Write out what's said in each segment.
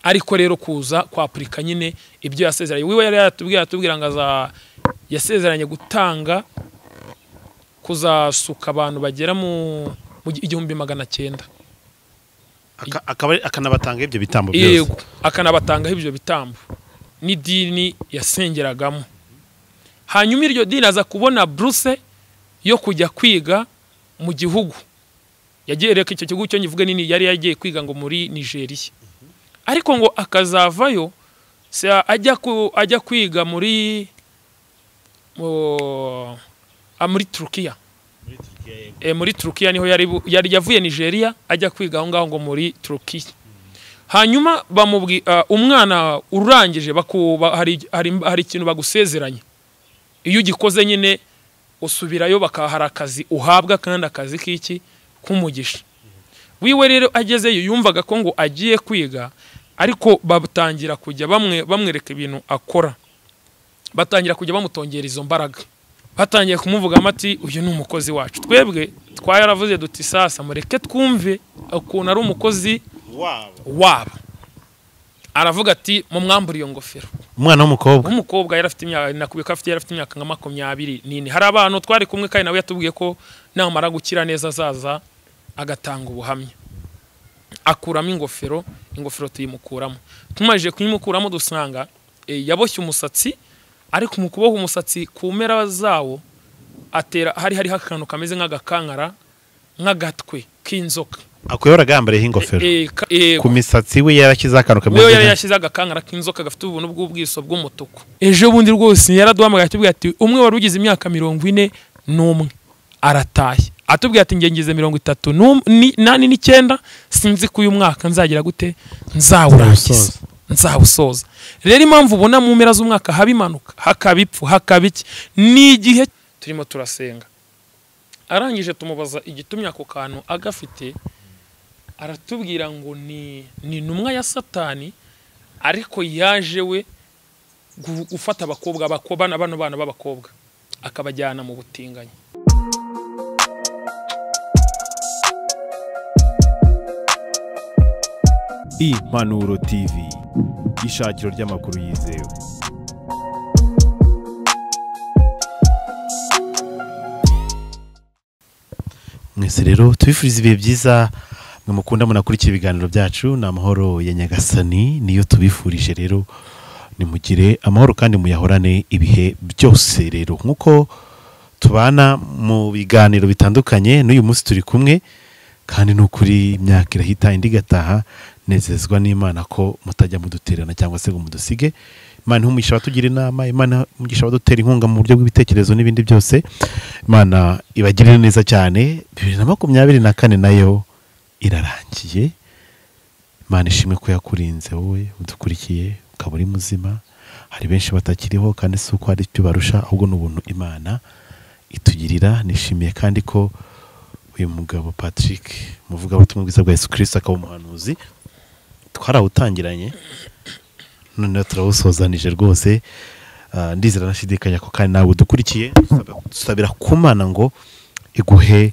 ariko rero kuza kwapurika nyine ibyo yasezeranye. Wiwe yari yatubwira ngo yasezeranye gutanga kuzasuka abantu bagera mu 1900 akanabatanga ibyo bitambo byose. Yego, akanabatanga ibyo bitambo n'idini yasengeragamo. Hanyuma iryo dini aza kubona Bruce yo kujya kwiga mu gihugu. Yagiye reka icyo gihugu cyo nyivuga nini yari yagiye kwiga ngo muri Nigeria. Ariko ngo akazavayo ajya kwiga muri Turkiya. Muri Turkiya niho yari yavuye Nigeria ajya kwiga aho ngaho ngo muri Turkiya. Hanyuma umwana urangije hari ikintu bagusezeranye. Iyo ugikoze nyine usubirayo bakahara akazi uhabwa kandi akazi k'iki kumugisha. Wiwe rero agezeyo yumvaga ko ngo agiye kwiga, ariko batangira kujya bamwereka ibintu akora. Batangira kujya bamutongera izo mbaraga. Batangiye kumuvuga amati uyu ni umukozi wacu. Twebwe twayaravuze duti sasa mureke twumve ukuntu ari umukozi wabo. Aravuga ati mu mwambura iyo ngofero. Umwana w'umukobwa yari afite imyaka nakubika afite imyaka nka 20 hari abantu twari kumwe kandi nawe yatubwiye ko namara gukira neza azaza agatanga ubuhamya. Akuramo ingofero tuyimukuramo. Tumaje kuyimukuramo dusanga yaboshye umusatsi, ariko mu kuboha umusatsi ku mpera zawo atera hari akantu kameze nk'agakankara nk'agatwe k'inzoka. Akuyora gambare ingofero ku misatsi we yarashyize akantu kameze we yarashyize agakankara k'inzoka gafite ubuntu bw'ubwiso bw'umutuku. Ejo bundi rwose yaraduhamagaye atubwiye ati umwe wari ugize imyaka 41 arataye. Atubwiye ati ngize 39 sinzi ko uyu mwaka nzagira gute nzawurangiza nzawusoza. Rero impamvu ubona mu mpera z'umwaka habimanuka hakabipfu hakabiki ni igihe turimo turasenga. Arangije tumubaza igitumye ako kantu agafite, aratubwira ngo ni numwa ya Satani, ariko yaje we gufata abakobwa bano bana b'abakobwa akabajyana mu butinganyi. Impanuro TV, ishakiro ry'amakuru yizewe. Mwese rero tubifuriza ibihe byiza, mwe mukunda munakurikira ibiganiro byacu. Ni amahoro ya Nyagasani niyo tubifurije. Rero nimugire amahoro kandi muyahorane ibihe byose. Rero nkuko tubana mu biganiro bitandukanye, n'uyu munsi turi kumwe kandi n'ukuri imyaka irahita indi gataha. Nezezwa n'Imana ko mutajya muduterana cyangwa se ngo mudusige. Imana umugisha batugira inama, Imana umugisha badutera inkunga mu buryo bw'ibitekerezo n'ibindi byose. Imana ibagirire neza cyane. 2024 nayo irarangiye. Imana ishimwe ko yakurinze wowe udukurikiye ukaba uri muzima. Hari benshi batakiriho kandi si uko hari icyo barusha, ahubwo n'ubuntu Imana itugirira. Nishimiye kandi ko uyu mugabo Patrick muvuga ubutumwa bwiza bwa Yesu Kristo akaba umuhanuzi twarawutangiranye, none turawusozanije rwose. Ndizera nashidikanya ko kandi nawe udukurikiye dusabira kumana ngo iguhe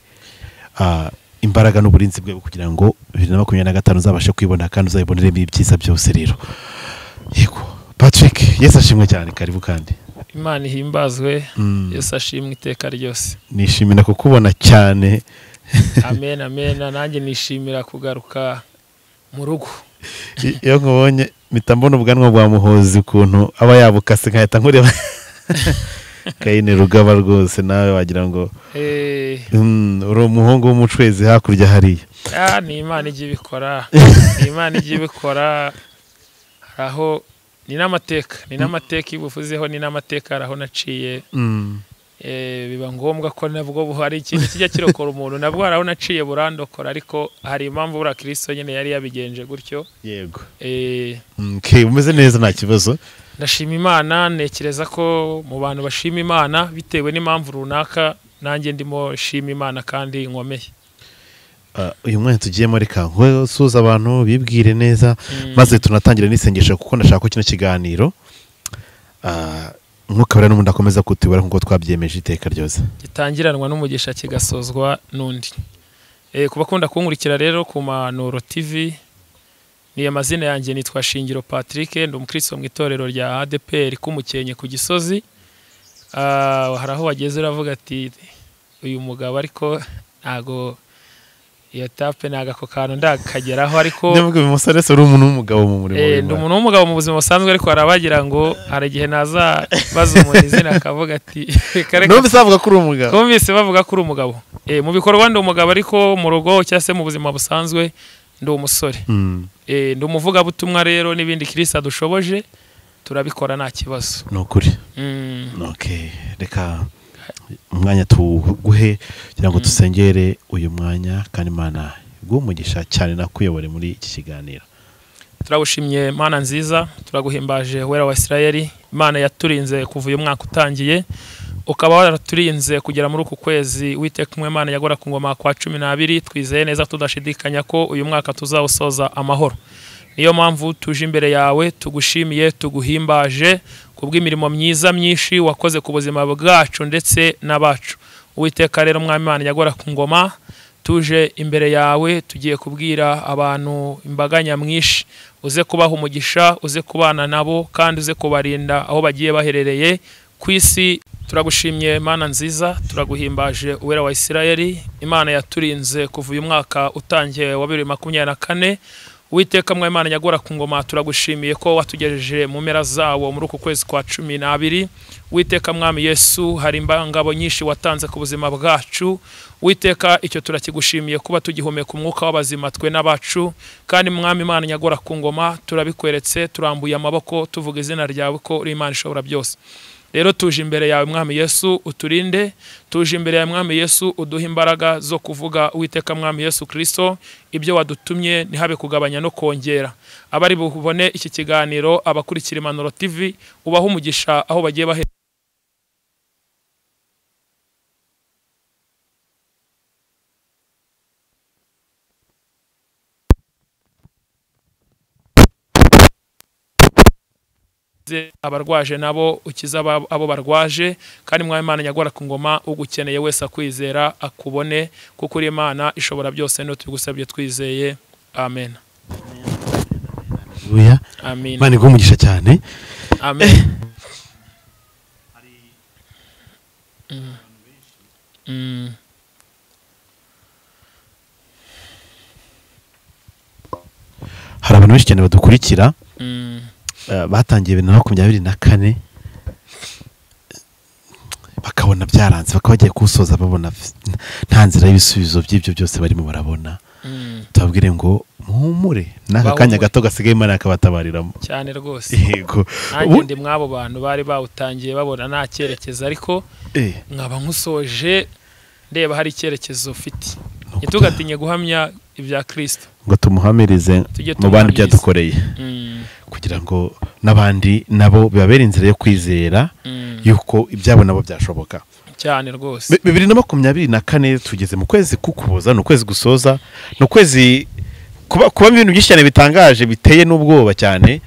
imbaraga n'uburinzi bwe kugira ngo 2025 uzabashe kwibona kandi uzayiboneremo ibyiza byose. Rero yego Patrick, Yesu ashimwe cyane, karibu kandi Imana ihimbazwe. Yesu ashimwe iteka ryose. Nishimira kukubona cyane. Amen amen. Nanjye nishimira kugaruka mu rugo. Iyo nkubonye mpita mbona ubwanwa bwa Muhozi ukuntu aba yabukase nkahita nkureba. Kayine Rugaba rwose nawe wagira ngo uri umuhungu w'umucwezi hakurya hariya. Ni Imana ijya ibikora. Ni Imana ijya ibikora. Aho ni n'amateka ibuvuzeho, ni n'amateka aho naciye. Biba ngombwa ko nabwo hari ikintu kijya kirokora umuntu, nabwo araho naciye burandokora, ariko hari impamvu bura Kristo nyene yari yabigenje gutyo. Yego. Umeze neza nta kibazo. Ndashima Imana, nekereza ko mu bantu bashima Imana bitewe n'impamvu runaka, nanjye ndimo shima Imana kandi nkomeye. Uyu mwanya tugiyemo reka ngo suza abantu bibwire neza, maze tunatangira n'isengesho kuko ndashaka ko kino kiganiro nk'ukabara n'umuntu akomeza kutubara, nkuko twabyemeje iteka ryose. Gitangiranwa n'umugisha kigasozwa n'undi. Rero reka dusenge. Ku bakunda kunkurikira rero ku Manuro TV, ni amazina yanjye nitwa Shingiro Patrick ndi umukristo mu itorero rya ADPR kumukenye ku Gisozi. Hari aho wageze uravuga ati uyu mugabo ariko ntago iyo tape naga ko kantu ndakageraho ariko ndavuga umusore uri umuntu w'umugabo mu murimo ndi umuntu w'umugabo mu buzima busanzwe ariko arabagira ngo hari igihe naza baza umuntu izina akavuga ati numvise bavuga ko uri umugabo numvise bavuga ko uri umugabo mu bikorwa ndi umugabo ariko mu rugo cyangwa se mu buzima busanzwe ndi umusore ndi umuvuga butumwa rero n'ibindi Kristo dushoboje turabikora nta kibazo nukuri okay reka umwanya tuguhe kugira ngo dusengere uyu mwanya kandi Imana igumugisha cyane nakuyobore muri iki kiganiro. Turagushimye Mana nziza turaguhimbaje wera wa Isirayeli Imana yaturinze kuva uyu mwaka utangiye ukaba waraturinze kugera muri uku kwezi Uwiteka umwe Imana yagora ku ngoma kwa 12 twizeye neza tudashidikanya ko uyu mwaka tuzawusoza amahoro. Niyo mpamvu tuje imbere yawe tugushimiye tuguhimbaje kubw'imirimo myiza myinshi wakoze ku buzima bwacu ndetse n'abacu. Uwiteka rero mwami Imana yagora ku ngoma tuje imbere yawe tugiye kubwira abantu imbaga nyamwinshi uze kubaha umugisha uze kubana nabo kandi uze kubarinda aho bagiye baherereye ku isi. Turagushimye Mana nziza turaguhimbaje uwera wa Isirayeli Imana yaturinze kuva uyu mwaka utangiye wa 2024. Uwiteka mwami Imana yagora ku ngoma turagushimiye ko watugejeje mu mpera zawo muri uku kwezi kwa 12. Uwiteka mwami Yesu hari imbangabo nyinshi watanze ku buzima bwacu. Uwiteka icyo turakigushimiye kuba tugihumeka umwuka w'abazima twe n'abacu kandi mwami Imana yagora ku ngoma turabikweretse turambuye amaboko tuvuga izina ryawe ko uri Imana ishobora byose. Rero tuje imbere yawe mwami Yesu uturinde tuje imbere yawe mwami Yesu uduha imbaraga zo kuvuga Uwiteka mwami Yesu Kristo ibyo wadutumye nihabe kugabanya no kongera. Abari bubone iki kiganiro abakurikira Impanuro TV ubaha umugisha aho bagiye bahe abarwaje nabo ukiza abo barwaje kandi mwami Imana yagora ku ngoma ugukeneye wese akwizera akubone kuko uri Imana ishobora byose no tugusabye twizeye amen. Haleluya. Amen. Imana igumugisha cyane. Amen. Hari abantu benshi cyane badukurikira batangiye 2024 bakabona byaranze bakaba bagiye kusoza babona nta nzira y'ibisubizo by'ibyo byose barimo barabona. Tubabwire ngo muhumure naka kanya gato gasigaye Imana akabatabariramo cyane rwose. Yego nanjye ndi mwabo bantu bari bawutangiye babona nta cyerekezo ariko nkaba nkusoje ndeba hari icyerekezo ufite ntitugatinye guhamya ibya Kristo ngo tumuhamirize mu bantu byadukoreye kugira ngo nabandi nabo bibabera inzira yo kwizera yuko ibyabo nabo byashoboka cyane rwose. 2024 tugeze mu kwezi kukuboza no kwezi gusoza no kwezi kuba ibintu byinshi cyane bitangaje biteye n'ubwoba cyane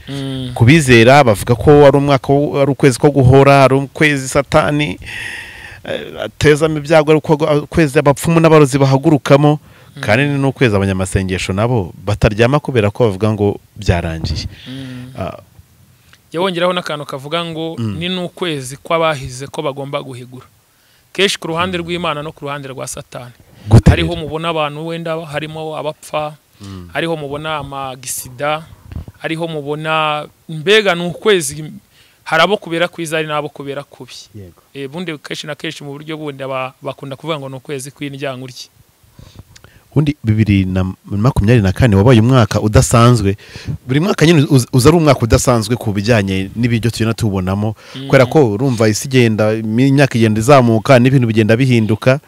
kubizera bavuga ko ari umwaka ari ukwezi ko guhora ari ukwezi Satani atezamo ibyago ari ukwezi abapfumu n'abarozi bahagurukamo kandi ni n'ukwezi abanyamasengesho nabo bataryama kubera ko bavuga ngo byarangiye. Yawongeraho n'akantu kavuga ngo ni n'ukwezi kw'abahize ko bagomba guhigura keshi ku ruhande rw'Imana no ku ruhande rwa Satani. Hariho mubona abantu wenda harimo abapfa hariho mubona amagisida hariho mubona mbega n'ukwezi harabo kubera kwiza ari nabo kubera kubi. Bundi keshi na keshi mu buryo bundi bakunda kuvuga ngo n'ukwezi kw'indyankurye. Undi 2024 wabaye umwaka udasanzwe buri mwaka nyine uza ari umwaka udasanzwe ku bijyanye n'ibyo tugenda tubonamo kwera ko urumva isi igenda imyaka igenda izamuka n'ibintu bigenda bihinduka.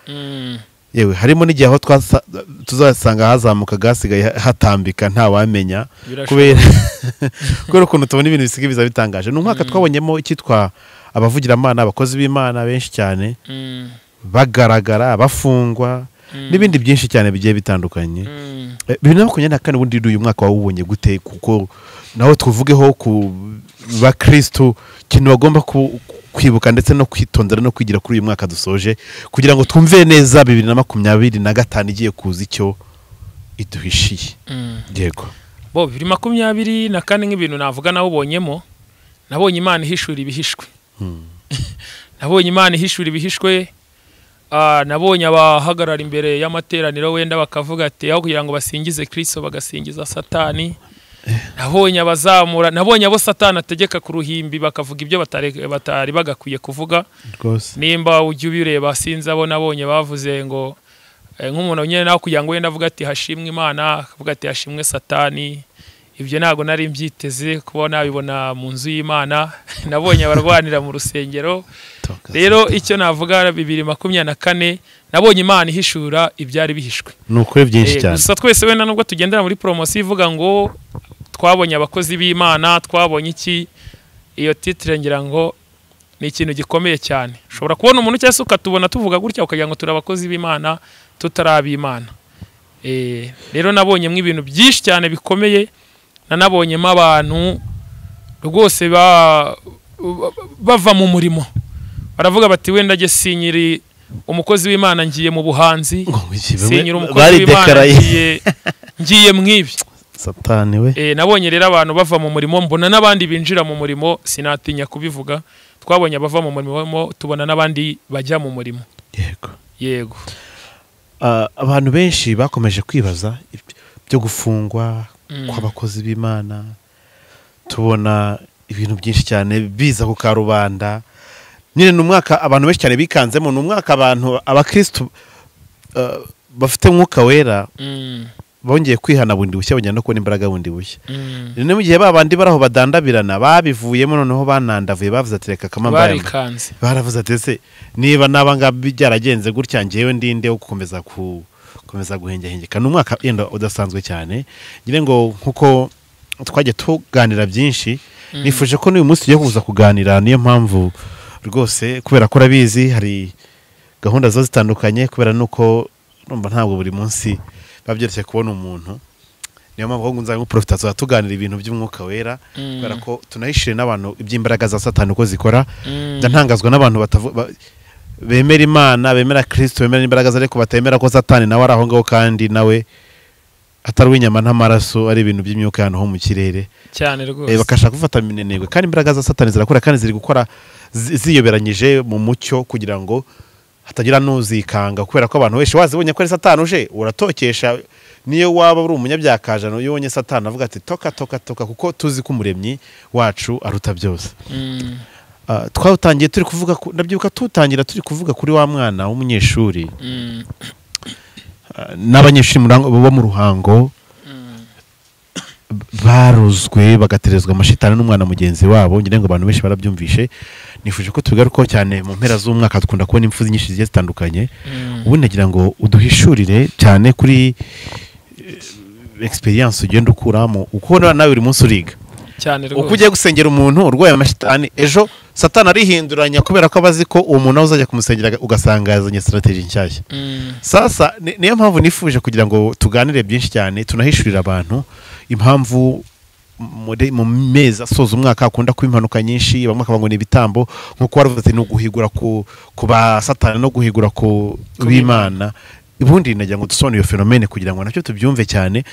Yewe harimo n'igihe aho tuzasanga hazamuka gasigaye hatambika nta wamenya kubera ukuntu tubona ibintu bisigaye biza bitangaje. N'umwaka twabonyemo ikitwa abavugira Imana abakozi b'Imana benshi cyane bagaragara bafungwa n'ibindi byinshi cyane bigiye bitandukanye. 2024 ubundi uyu mwaka wawubonye gute kuko naho tuvugeho ku bakristo kintu bagomba kwibuka ndetse no kwitondera no kwigira kuri uyu mwaka dusoje kugira ngo twumve neza 2025 igiye kuza icyo iduhishiye. Yego bo 2024 nk'ibintu navuga naho ubonyemo nabonye Imana ihishura ibihishwe nabonye Imana ihishura ibihishwe nabonye abahagarara imbere y'amateraniro wenda bakavuga ati aho kugira ngo basingize Kristo bagasingiza Satani nabonye abazamura nabonye abo Satani ategeka ku ruhimbi bakavuga ibyo batari bagakwiye kuvuga nimba ujye ubireba sinzi abo nabonye bavuze ngo nk'umuntu nyene naho kugira ngo wenda avuga ati hashimwe Imana akavuga ati hashimwe Satani ibyo ntago nari mbyiteze kubona bibona mu nzu y'Imana nabonye abarwanira mu rusengero rero icyo navuga 2024 nabonye Imana ihishura ibyari bihishwe nuko byinshi cyane gusa twese wenda nubwo tugendera muri promotion ivuga ngo twabonye abakozi b'Imana twabonye iki iyo titre ngira ngo ni ikintu gikomeye cyane ushobora kubona umuntu cyase ukatubona tuvuga gutya ukagira ngo turi abakozi b'Imana tutarabi Imana rero nabonye ibintu byinshi cyane bikomeye nanabonyemo abantu rwose bava mu murimo baravuga bati wenda je sinyiri umukozi w'Imana ngiye mu buhanzi sinyiri umukozi w'Imana ngiye mwibi Satani we nabonye rero abantu bava mu murimo mbona nabandi binjira mu murimo sinatinya kubivuga twabonye abava mu murimo tubona nabandi bajya mu murimo yego abantu benshi bakomeje kwibaza byo gufungwa kw'abakozi b'Imana tubona ibintu byinshi cyane biza ku karubanda nyine n'umwaka abantu benshi cyane bikanzemo n'umwaka abantu abakristo bafite umwuka wera bongeye kwihana bundi bushya bonyana no kubona imbaraga bundi bushya ni mu gihe babandi baraho badandabirana babivuyemo noneho banandavuye bavuze ati reka kamambara baravuze ati ese niba nabanga byaragenze gutya ngewe ndinde wo gukomeza guhengehengeka n'umwaka yenda udasanzwe cyane ngire ngo nkuko twajye tuganira byinshi nifuje ko n'uyu munsi tugiye kuza kuganira niyo mpamvu rwose kubera ko rabizi hari gahunda zo zitandukanye kubera nuko numva ntabwo buri munsi babyeretse kubona umuntu niyo mpamvu ngo nzange profita zo tuganira ibintu by'umwuka wera kubera ko tunahishire n'abantu iby'imbaraga za Satani uko zikora ndantangazwa n'abantu bemera Imana bemera Kristo bemera imbaraga za ariko batemera ko Satani nawe araho ngaho kandi nawe atari w'inyama n'amaraso ari ibintu by'imyuka hano ho mu kirere cyane rwose bakashaka gufata minenegwe kandi imbaraga za Satani zirakora kandi ziri gukora ziyoberanyije mu mucyo kugira ngo hatagira n'uzikanga kubera ko abantu benshi wazibonye ko ari Satani uje uratokesha niyo waba uri umunyabyakajano iyo ubonye Satani avuga ati toka kuko tuzi ko umuremyi wacu aruta byose twawutangiye turi kuvuga ndabyuka tutangira turi kuvuga kuri wa mwana w'umunyeshuri n'abanyeshuri bo mu Ruhango baruzwe bagaterezwa amashitani n'umwana mugenzi wabo ngira ngo abantu benshi barabyumvishe nifuje ko tubigarukaho cyane mu mpera z'umwaka dukunda kubona impfu nyinshi zigiye zitandukanye ubu nagira ngo uduhishurire cyane kuri experience ugenda ukuramo uko nawe buri munsi uriga cyane rwose uko ugiye gusengera umuntu urwaye amashitani ejo Satani arihinduranya kubera ko abazi ko uwo muntu uzajya kumusengera ugasanga yazanye strategy nshyashya sasa niyo mpamvu nifuje kugira ngo tuganire byinshi cyane tunahishurira abantu impamvu mu mezi asoza umwaka akunda kuba impanuka nyinshi bamwe akavuga ngo ni ibitambo nkuko waravuze ati no guhigura ku ba Satani no guhigura ku b'Imana ubundi nagira ngo dusobanure iyo fenomene kugira ngo nacyo tubyumve cyane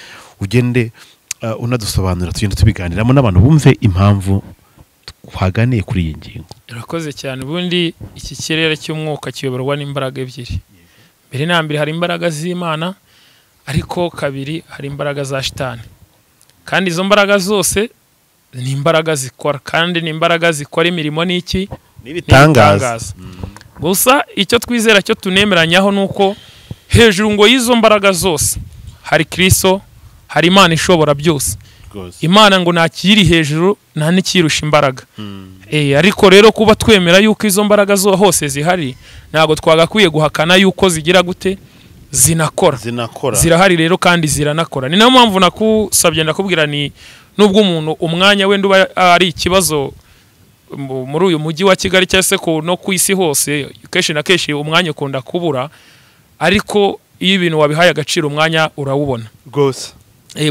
ugende unadusobanura tugende tubiganiramo n'abantu bumve impamvu twaganiye kuri iyi ngingo. Irakoze cyane ubundi iki kirere cy'umwuka kiyoborwa n'imbaraga ebyiri. Mbere na mbere hari imbaraga z'Imana ariko kabiri hari imbaraga za Shitani. Kandi izo mbaraga zose ni imbaraga zikora kandi ni imbaraga zikora imirimo n'iki n'ibitangaza. Gusa icyo twizera cyo tunemeranyaho nuko hejuru ngo y'izo mbaraga zose hari Kristo, hari Imana ishobora byose. Imana ngo nakiri hejuru nta nikirusha imbaraga. Ariko rero kuba twemera yuko izo mbaraga zo hose zihari nago twagakwiye guhakana yuko zigira gute zinakora. Zirahari rero kandi ziranakora. Ni nayo mpamvu nakusabye ndakubwira ni nubwo umuntu umwanya wenda uba ari ikibazo muri uyu mujyi wa Kigali cyase ko no kwisi hose keshi na keshi umwanya ukunda kubura ariko iyo ibintu wabihaye agaciro umwanya urawubona gose.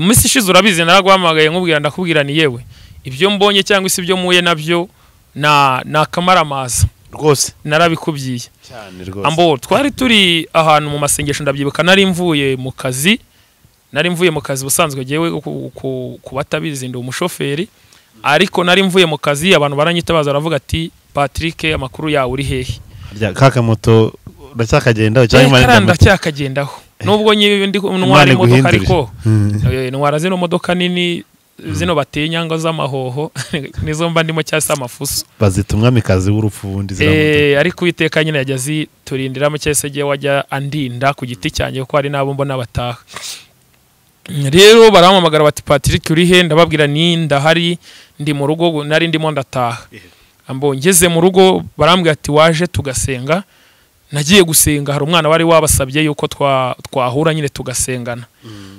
Misi shizo urabizi naragwamagaye nkubwira ndakubwira ni yewe ibyo mbonye cyangwa isi byo muye nabyo na kamaramaza rwose narabikubyiye cyane rwose. Ambo twari turi ahantu mu masengesho ndabyibuka nari mvuye mu kazi nari mvuye mu kazi busanzwe jewe ku batabizi ndi umushoferi ariko nari mvuye mu kazi abantu baranyitabaza baravuga ati Patrick amakuru yawe uri hehe kaka moto ndacyakagendaho cyangwa ndacyakagendaho nubwo ndi ntwara imodoka ariko ntwara zino modoka nini zino batinya ngo z'amahoho nizo mba ndimo cyase amafuso bazita umwamikazi w'urupfundi ziramuto ariko Uwiteka nyine yajya turindiramo cyese giye wajya andinda ku giti cyanjye kuko hari nabo mbona bataha rero barampamagara bati Patrick uri he ndababwira ni ndahari ndi mu rugo nari ndimo ndataha ngeze mu rugo barambwira ati waje tugasenga nagiye gusenga hari umwana wari wabasabye yuko twahura nyine tugasengana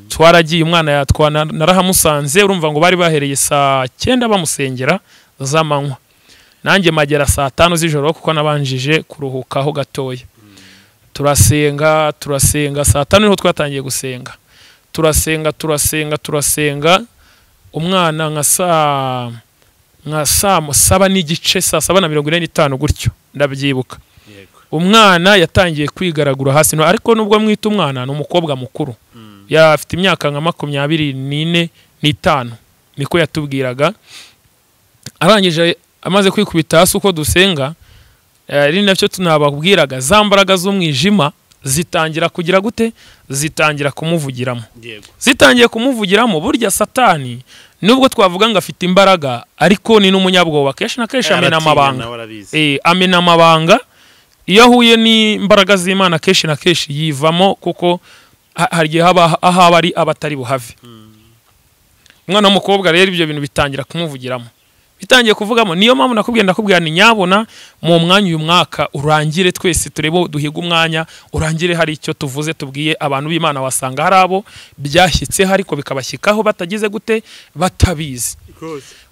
twaragiye umwana narahamusanze urumva ngo bari bahereye saa 9 bamusengera z'amanywa nanjye magera saa 5 z'ijoro kuko nabanjije kuruhukaho gatoya turasenga saa 5 niho twatangiye gusenga turasenga umwana nka saa 7 n'igice saa 7:45 gutyo ndabyibuka umwana yatangiye kwigaragura hasi ariko nubwo mwita umwana ni umukobwa mukuru yafite imyaka nka 24 n'itanu niko yatubwiraga arangije amaze kwikubita hasi uko dusenga ari navyo tunababwiraga zambaraga z'umwijima zitangira kugira gute zitangira kumuvugiramo zitangiye kumuvugiramo burya satani nubwo twavuga ngo afite imbaraga ariko ni n'umunyabwoba kenshi na kenshi amena amabanga amena amabanga iyo ahuye n'imbaraga z'Imana kenshi na kenshi yivamo kuko hagiye haba ari abatari buhave umwana w'umukobwa rero ibyo bintu bitangira kumuvugiramo bitangiye kuvugamo niyo mpamvu ndakubwira ni nyabona mu mwanya uyu mwaka urangire twese turebo duhiga umwanya urangire hari icyo tuvuze tubwiye abantu b'Imana wasanga hari abo byashyitse ariko bikabashyikaho batagize gute batabizi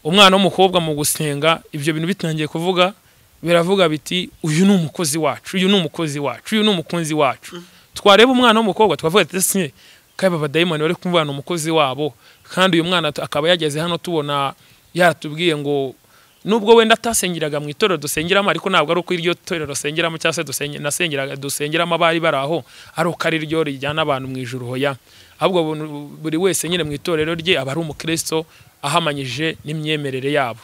umwana w'umukobwa mu gusenga ibyo bintu bitangiye kuvuga biravuga biti uyu ni umukozi wacu uyu ni umukozi wacu uyu ni umukunzi wacu twareba umwana w'umukobwa twavuga ati ese kaba badayimoni bari kumvana umukozi wabo kandi uyu mwana akaba yageze hano tubona yaratubwiye ngo nubwo wenda atasengeraga mu itorero dusengeramo ariko ntabwo ari uko iryo torero dusengeramo cyase dusengeramo abari baraho ari uko ari ryo rijyana abantu mu ijuru hoya ahubwo buri wese nyine mu itorero rye aba ari umukristo ahamanyije n'imyemerere yabo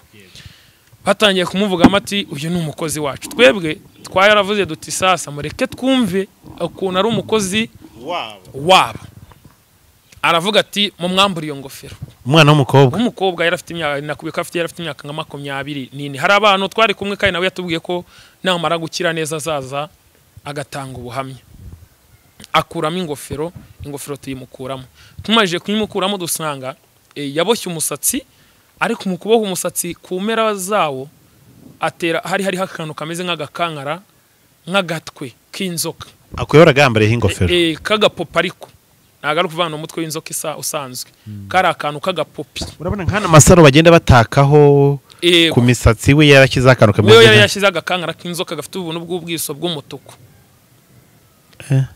batangiye kumuvuga amati uyu ni umukozi wacu twebwe twayaravuze duti sasa mureke twumve ukuntu ari umukozi wabo aravuga ati mu mwambura iyo ngofero umwana w'umukobwa yarafite imyaka nakubika afite yarafite imyaka nka 24 hari abantu twari kumwe kandi nawe yatubwiye ko namara gukira neza azaza agatanga ubuhamya akuramo ingofero tuyimukuramo tumaje kuyimukuramo dusanga yaboshye umusatsi ariko mu kuboha umusatsi ku mpera zawo atera hari akantu kameze nk'agakankara nk'agatwe k'inzoka akuyora gambare ingofero kagapopa ariko nagaruka kuvana umutwe w'inzoka usanzwe kari akantu kagapopi urabona nkana masaro bagenda batakaho ku misatsi we yarashyize akantu kameze we yarashyize agakankara k'inzoka gafite ubuntu bw'ubwiso bw'umutuku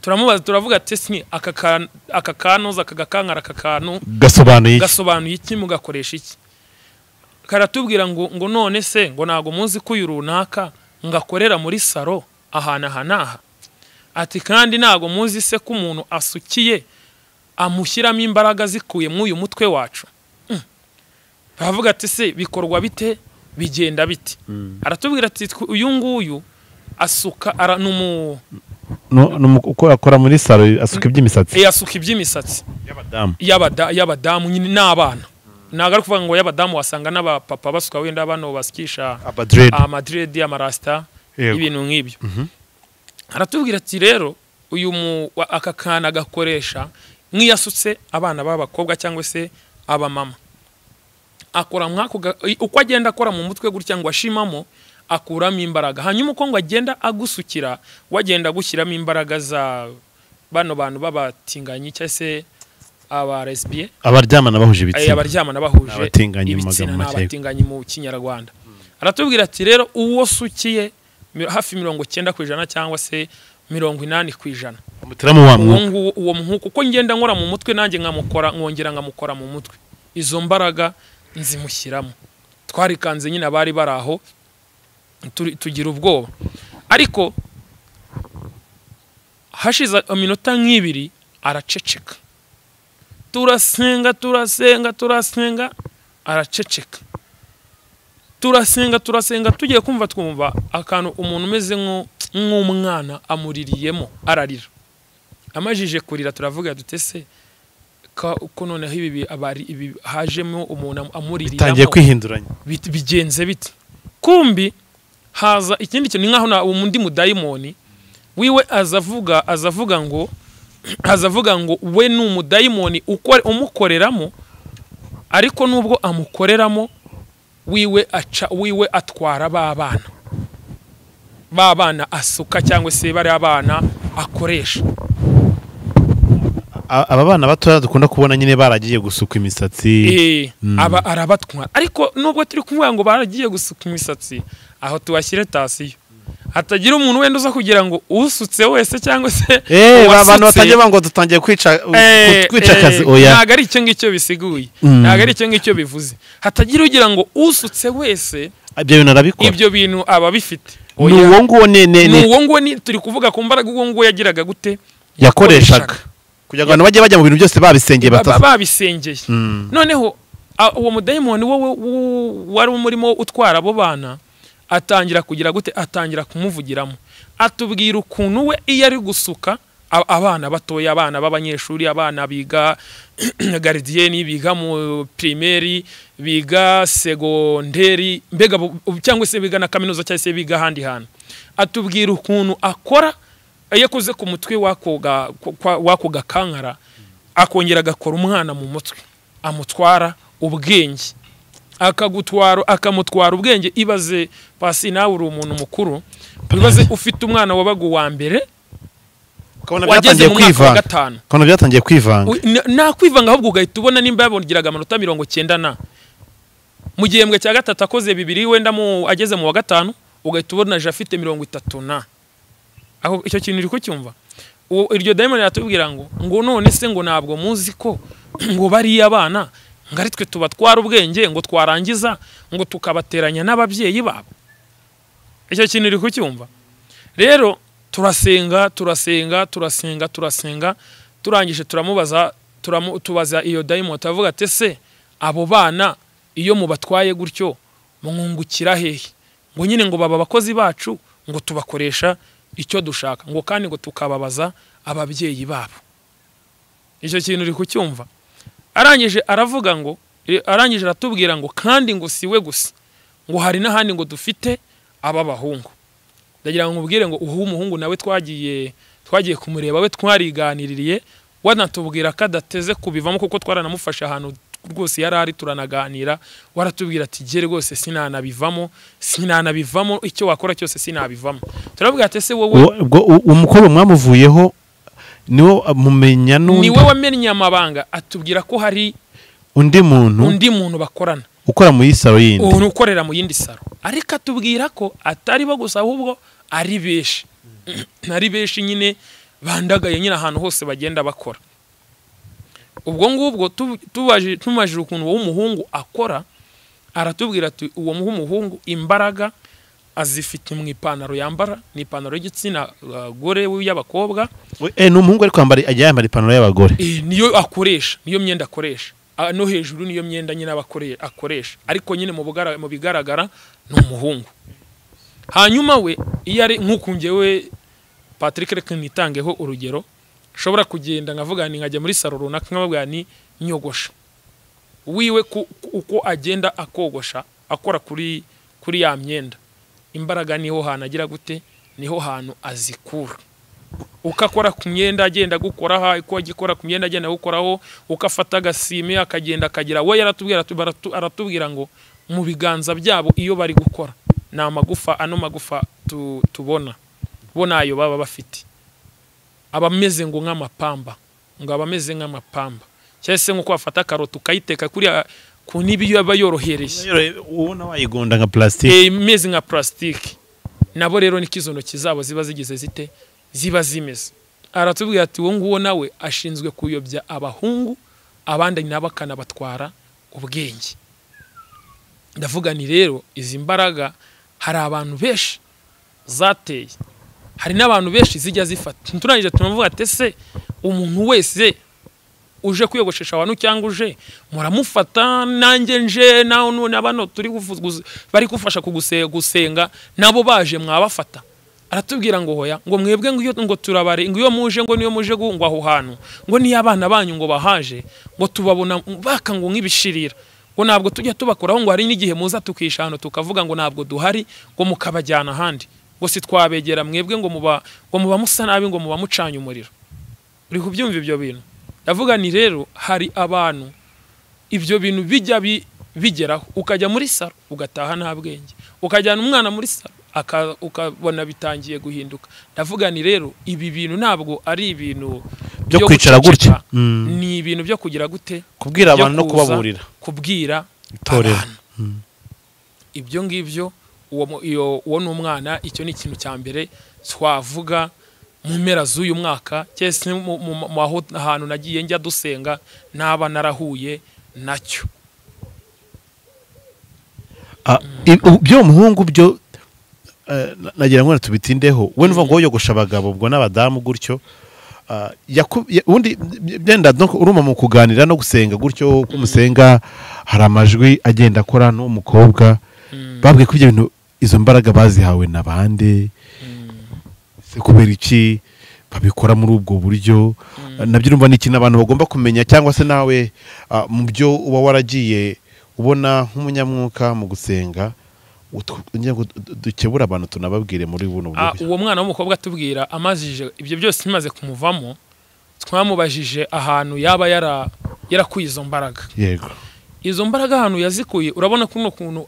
turamubaza turavuga ati sni aka kanoza akagakankara akakantu gasobanuye iki mugakoresha iki karatubwira ngo none se ngo nago muzi ko runaka ngakorera muri saro ahana ati kandi nago muzi se ko umuntu asukiye amushyiramo imbaraga zikuye mu uyu mutwe wacu baravuga ati se bikorwa bite bigenda bite aratubwira ati uyu nguyu asuka uko akora muri saro asuka iby'imisatsi asuka iby'imisatsi y'abadamu nyine n'abana nagaruka kuvuga ngo y'abadamu wasanga n'abapapa basuka wenda bano basikisha amadred amarasta ibintu nk'ibyo aratubwira ati rero uyu aka kana gakoresha nk'iyasutse abana b'abakobwa cyangwa se abamama akora uko agenda akora mu mutwe gutya ngo ashimamo akuramo imbaraga hanyuma uko ngo agenda agusukira wagenda gushyiramo imbaraga za bano bantu babatinganye cyangwa se aba lesbien abaryamana bahuje ibitsina abaryamana bahuje abatinganye mu Kinyarwanda aratubwira ati rero uwo sukiye hafi 90% cyangwa se 80%. Umutiramu wa mwuka. Uwo mwuka uko ngenda nkora mu mutwe nanjye nkamukora nkongera nkamukora mu mutwe. Izo mbaraga nzimushyiramo. Twarikanze nyine abari baraho tugira ubwoba. Ariko hashize iminota nk'ibiri araceceka. turasenga araceceka. Turasenga tugiye twumva akantu umuntu umeze nk'umwana amuririyemo ararira. Amajije kurira turavuga dutese ko noneho ibi hajemo umuntu amuririyemo bitangiye kwihinduranya bigenze bite. Kumbi haza ikindi kintu nkaho umundi mudayimoni wiwe azavuga ngo we ni umudayimoni umukoreramo, ariko nubwo amukoreramo wiwe atwara babana asuka cyangwa se bari abana akoresha. aba bana batoya dukunda kubona nyine baragiye gusuka imisatsi aba arabatwara, ariko nubwo turi kuvuga ngo baragiye gusuka imisatsi aho tubashyire tasiyo hatagira umuntu wenda uza kugira ngo usutse wese cyangwa se abantu batangiye ngo dutangiye kwica akazi. Oya, ntago ari icyo ngicyo bisiguye, ntago ari icyo ngicyo bivuze. Hatagira ugira ngo usutse wese ibyo bintu arabikora, ibyo bintu aba bifite. Nuwo nguwo ni turi kuvuga ku mbaraga uwo nguwo yagiraga gute yakoreshaga kugira ngo abantu bajye mu bintu byose babisengeye babisengeye. Noneho uwo mudayimoni wowe wari umurimo utwara abo bana atangira kugira gute, atangira kumuvugiramo, atubwira ukuntu we iyo ari gusuka abana batoya, abana b'abanyeshuri, abana biga gardienne, biga mu primaire, biga segonderi, mbega cyangwa se biga na kaminuza cyangwa se biga handi hantu. Atubwira ukuntu akora yakoze ku mutwe wakoga kankara, akongera agakora umwana mu mutwe, amutwara ubwenge, akamutwara ubwenge. Ibaze Pasi, nawe uri umuntu mukuru, ibaze ufite umwana wabaga uwa mbere wageze mu mwaka wa gatanu, kono byatangiye kwivanga, na kwivanga ahubwo ugahita ubona nimba yabongeraga amanota 90 na mu gihembwe cya gatatu akoze 2 wenda ageze mu wa gatanu ugahita ubona aje afite 30 na. Aho icyo kintu uri kucyumva, iryo diamond yatubwira ngo none se ngo ntabwo muzi ko ngo bari abana ngari twe tubatwara ubwenge ngo twarangiza ngo tukabateranya n'ababyeyi babo. Icyo kintu uri kucyumva. Rero turasenga turangije tubaza iyo diamond, avuga ati se abo bana iyo mubatwaye gutyo mwungukira hehe? Ngo nyine ngo baba abakozi bacu ngo tubakoresha icyo dushaka, ngo kandi ngo tukababaza ababyeyi babo. Icyo kintu uri kucyumva. Arangije aravuga ngo, arangije aratubwira ngo kandi ngo siwe gusa, ngo hari n'ahandi ngo dufite aba bahungu. Ndagira ngo nkubwire ngo umuhungu nawe twagiye kumureba, we twariganiririye, wanatubwira ko adateze kubivamo kuko twaranamufasha ahantu rwose yarari turanaganira, waratubwira ati gere rwose sinanabivamo icyo wakora cyose sinabivamo. Turavuga ati se wowe umukoro mwamuvuyeho niwo mumenya niwe wamenye amabanga, atubwira ko hari undi muntu bakorana ukora mu yisaro yindi, ukorera mu yindi saro, ariko atubwira ko atari bo gusa ahubwo ari benshi nyine bandagaye nyine ahantu hose bagenda bakora. Ubwo ngubwo tumajije ukuntu uwo muhungu akora, aratubwira ati uwo muhungu imbaraga azifite mu ipantaro yambara, ni ipantaro y'igitsina gore y'abakobwa. N'umuhungu ari kwambara ajya yambara ipantaro y'abagore, niyo akoresha, niyo myenda akoresha, no hejuru niyo myenda nyine akoresha, ariko nyine mu bigaragara ni umuhungu. Hanyuma we iyo ari nk'ukungewe Patrick reka nitangeho urugero, shobora kugenda ngavuga ni nkajya muri saro runaka nkababwira ni nyogosha wiwe uko agenda akogosha akora kuri ya myenda, imbaraga niho hantu agira gute, niho hantu azikura. Ukakora ku myenda agenda gukoraho, uko agikora ku myenda agenda gukoraho, ukafata agasime akagenda akagira. We aratubwira ngo mu biganza byabo iyo bari gukora na amagufa, ano magufa tubona ayo baba bafite abameze ngo nk'amapamba, ngo abameze nk'amapamba, cyese nko kwafata karoti ukayiteka kuri ku nibi yaba yorohereye, ubona wayigonda nka plastic, imeze nka plastic. Nabo rero nikizono kizabo ziba zigize zite, ziba zimeze. Aratubwira ati wo nguwo nawe ashinzwe kuyobya abahungu, abandi nabakana batwara ubwenge. Ndavuga ni rero izi mbaraga hari abantu benshi zateye, hari n'abantu benshi zijya zifata. Turangije tunavuga ati se umuntu wese uje kwiyogoshesha abantu cyangwa uje muramufata nanjye nje naho none abano turi bari gufasha gusenga nabo baje mwabafata. Aratubwira ngo hoya ngo mwebwe ngo turabare ngo iyo muje ngo niyo muje ngo aho hantu ngo niyo abana banyu ngo bahaje ngo tubabona baka ngo nk'ibishirira ngo ntabwo tujya tubakoraho ngo hari n'igihe muza tukishano tukavuga ngo ntabwo duhari ngo mukabajyana ahandi ngo si twabegera mwebwe ngo muba musa nabi ngo muba mucanye umuriro. Uri kubyumva ibyo bintu? Ndavuga ni rero hari abantu ibyo bintu bijya bigeraho ukajya muri saro ugataha nta bwenge, ukajyana umwana muri saro ukabona bitangiye guhinduka. Ndavuga ni rero ibi bintu ntabwo ari ibintu byo kwicara gutya, ni ibintu byo kugira gute, kubwira abantu no kubaburira, kubwira itorero. Ibyo ngibyo uwo ni umwana. Icyo ni ikintu cya mbere twavuga mu mpera z'uyu mwaka, cyese mu ahantu nagiye njya dusenga naba narahuye nacyo. Byo muhungu byo nagira ngo tubitindeho. We nuva ngo yogosha abagabo ubwo n'abadamu gutyo, ubundi byenda no uruma mu kuganira no gusenga gutyo kumusenga hari amajwi agenda akora n'umukobwa babwiye ko ibyo bintu izo mbaraga bazihawe nabande, se kubera iki babikora muri ubwo buryo. Nabyo numva n'ikintu abantu bagomba kumenya, cyangwa se nawe mu byo uba waragiye ubona nk'umunyamwuka mu gusenga dukebura abantu tunababwire muri buno buryo. Uwo mwana w'umukobwa atubwira amazije ibyo byose bimaze kumuvamo, twamubajije ahantu yaba yarakuye izo mbaraga. Yego, izo mbaraga ahantu yazikuye, urabona kuno kuntu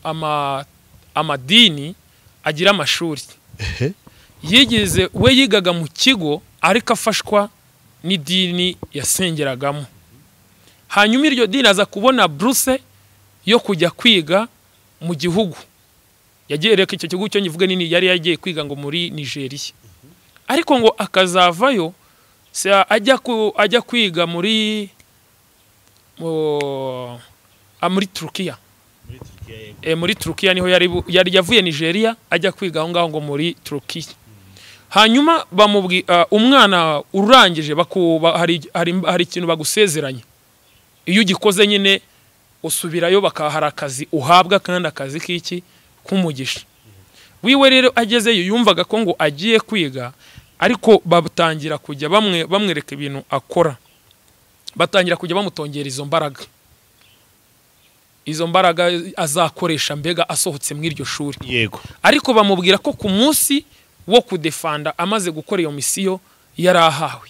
amadini agira amashuri. Yigize we yigaga mu kigo ariko afashwa n'idini yasengeragamo. Hanyuma iryo dini aza kubona buruse yo kujya kwiga mu gihugu. Yagiye reka icyo kigo cyo nyivuga nini yari yagiye kwiga ngo muri Nigeria. Ariko ngo akazavayo ajya kwiga muri Turkiya. Muri Turkiya niho yari yavuye Nigeria ajya kwiga aho ngaho ngo muri Turkiya. Hanyuma umwana urangije hari ikintu bagusezeranye. Iyo ugikoze nyine usubirayo bakahara akazi uhabwa, kandi akazi k'iki kumugisha. Wiwe rero agezeyo yumvaga ko ngo agiye kwiga, ariko batangira kujya bamwereka ibintu akora, batangira kujya bamutongera izo mbaraga. Izo mbaraga azakoresha mbega asohotse mu iryo shuri. Yego. Ariko bamubwira ko ku munsi wo kudefanda amaze gukora iyo misiyo yarahawe,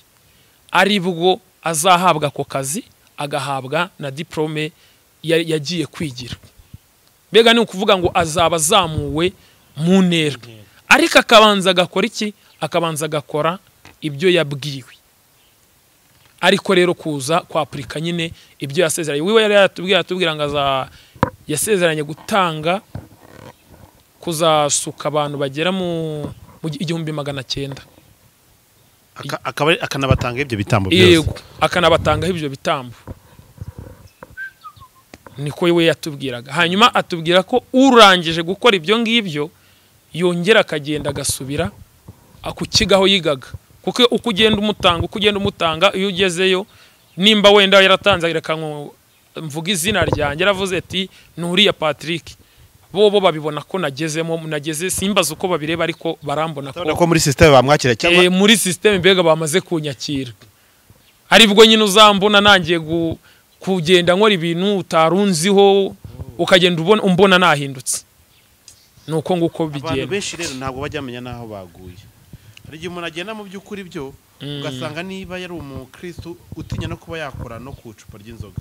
ari bwo azahabwa ako kazi, agahabwa na diplome yagiye kwigira. Mbega ni ukuvuga ngo azaba azamuwe mu ntera, ariko akabanza agakora iki? Akabanza agakora ibyo yabwiwe. Ariko rero kuza kwapurika nyine ibyo yasezeranye. Wiwe yari yatubwira ngo yasezeranye gutanga kuzasuka abantu bagera mu 1900. akanabatanga ibyo bitambo byose. Yego, akanabatanga ibyo bitambo. Niko we yatubwiraga. Hanyuma atubwira ko urangije gukora ibyo ngibyo yongera akagenda agasubira akukigaho yigaga. Kuko uko ugenda umutanga iyo ugezeyo, nimba wenda yaratanze reka mvuga izina ryanjye, yaravuze ati Nuriya Patrick, bo babibona ko nageze simbaza uko babireba, ariko barambona ko muri system bamwakira cyangwa muri system mbega bamaze kunyakira. Ari bwo nyine uzambona nangiye kugenda nkora ibintu utarunziho, ukagenda umbona nahindutse. Nuko nguko bigenda. Abantu benshi rero ntabwo bajyamenya naho baguye. Hari igihe umuntu agenda mu by'ukuri byo ugasanga niba yari umukristo utinya no kuba yakora no kucupa ry'inzoga,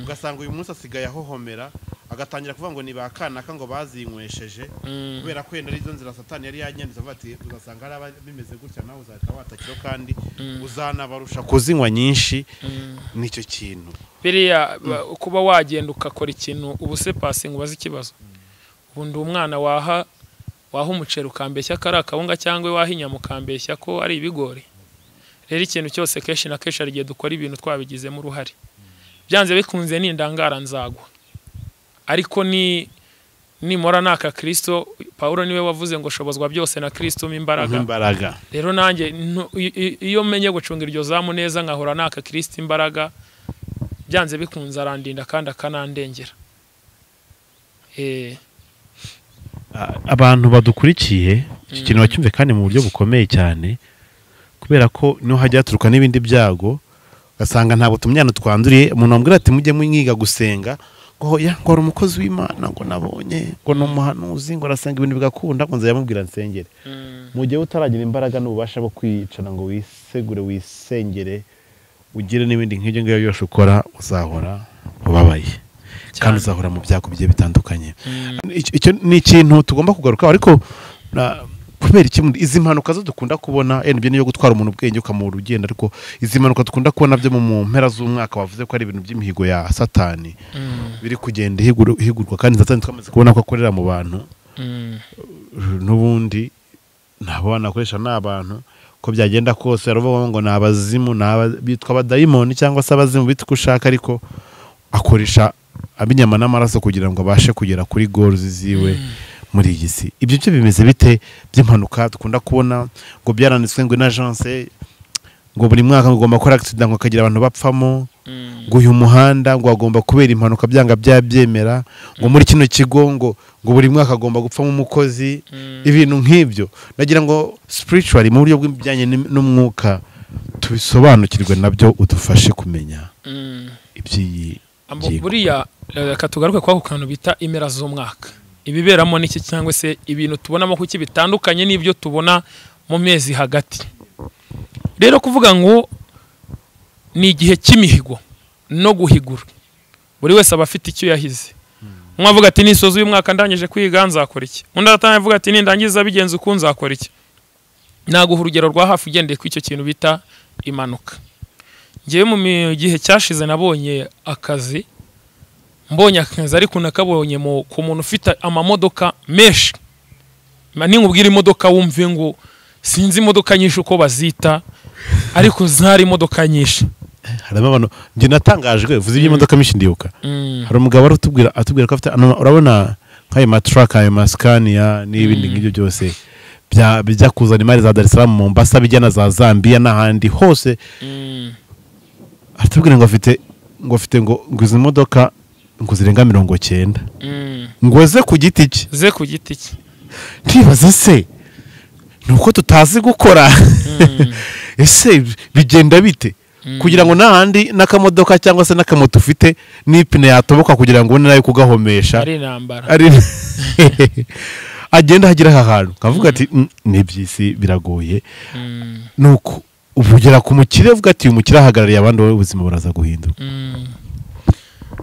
ugasanga uyu munsi asigaye ahohomera, agatangira kuvuga ngo nibakanaka ngo bazinywesheje, kubera ko yenda arizo nzira Satani yari yanyandiza bati uzasanga ari bimeze gutya nawe uzahita watakiro kandi uzanabarusha kuzinywa nyinshi. Nicyo kintu biriya kuba wagenda ukakora ikintu ubuse passing ubaza ikibazo. Ubundi umwana waha umuceri ukambeshya ko ari akawunga cyangwa wahinya mukambeshya ko ari ibigori. Rero ikintu cyose kenshi na kenshi arigiye dukora ibintu twabigizemo uruhare, byanze bikunze n'indangara nzagwa. Ariko nimora naka Kristo, Paulo niwe wavuze ngo shobozwa byose na Kristo imbaraga. Rero nanjye iyo menye gucunga iryo zamu neza nkahora naka Kristo imbaraga, byanze bikunze arandinda kandi akanandengera. Abantu badukurikiye iki kintu bacyumve kandi mu buryo bukomeye cyane, kubera ko niho hajya haturuka n'ibindi byago, ugasanga ntabwo tumyana twanduriye. Umuntu wambwira ati mujye mwiga gusenga, ngo ya ngo ari umukozi w'Imana, ngo nabonye ngo ni umuhanuzi, ngo arasenga ibintu bigakunda, ngo nzayamubwira nsengere. Mu gihe utaragira imbaraga n'ububasha bwo kwicana ngo wisegure wisengere ugire n'ibindi nk'ibyo ngibyo byose ukora, uzahora ubabaye kandi uzahora mu byago bigiye bitandukanye. Icyo ni ikintu tugomba kugaruka, ariko kubera iki izi mpanuka zo dukunda kubona, ibyo niyo gutwara umuntu ubwenge ukamura urugendo, ariko izi mpanuka dukunda kubona byo mu mpera z'umwaka bavuze ko ari ibintu by'imihigo ya Satani biri kugenda higurwa, kandi Satani twamaze kubona ko akorera mu bantu, n'ubundi nabo banakoresha n'abantu ko byagenda kose. aravuga ngo ni abazimu, bitwa abadayimoni cyangwa se abazimu, bita uko ushaka, ariko akoresha abinyama n'amaraso kugira ngo abashe kugera kuri goals ziwe muri iyi si. Ibyo byo bimeze bite by'impanuka dukunda kubona ngo byaranditswe ngo n'agence ngo buri mwaka ngomba gukora accident ngo akagira abantu bapfamo, ngo uyu muhanda ngo agomba kubera impanuka byanga byabyemera, ngo muri kino kigo ngo buri mwaka agomba gupfamo umukozi, ibintu nk'ibyo. Nagira ngo spiritually mu buryo bw'ibijyanye n'umwuka tubisobanukirwe nabyo, udufashe kumenya iby'iyi buriya. Katugaruke kwa kantu bita impera z'umwaka, ibiberamo n'iki cyangwa se ibintu tubonamo kuki bitandukanye n'ibyo tubona mu mezi hagati. Rero kuvuga ngo ni igihe cy'imihigo no guhigura, buri wese aba afite icyo yahize. Umwe avuga ati nisoza uyu mwaka ndangije kwiga nzakora iki, undi avuga ati nindangiza bigenze uko nzakora iki. Naguha urugero rwa hafi ugendeye ku icyo kintu bita impanuka. Ngiye mu gihe cyashize nabonye akazi, ariko nakabonye ku muntu ufite amamodoka menshi. Ninkubwira imodoka wumve ngo sinzi imodoka nyinshi uko bazita, ariko zari imodoka nyinshi. Harimo abantu nje natangajwe uvuze iby'imodoka myinshi ndibuka. Hari umugabo atubwira ko afite, urabona nk'ayo matruck, ayo Scania n'ibindi ngibyo byose bijya kuzana imari za Dar es Salaam, Mombasa, bijyana za Zambia n'ahandi hose. Atubwira ngo afite ngo izi modoka ngo zirenga 90, ngo ze ku giti cye. Ntibaze se nuko tutazi gukora, ese bigenda bite kugira ngo n'ahandi n'akamodoka cyangwa se n'akamoto ufite n'ipine yatoboka kugira ngo ubone nayo kugahomesha, ari nambara agenda hagira ahantu kavuga ati n'ibyisi biragoye. Nuko uvugera ku mukire uvuga ati umukire ahagarariye abandi, wowe ubuzima buraza guhinduka.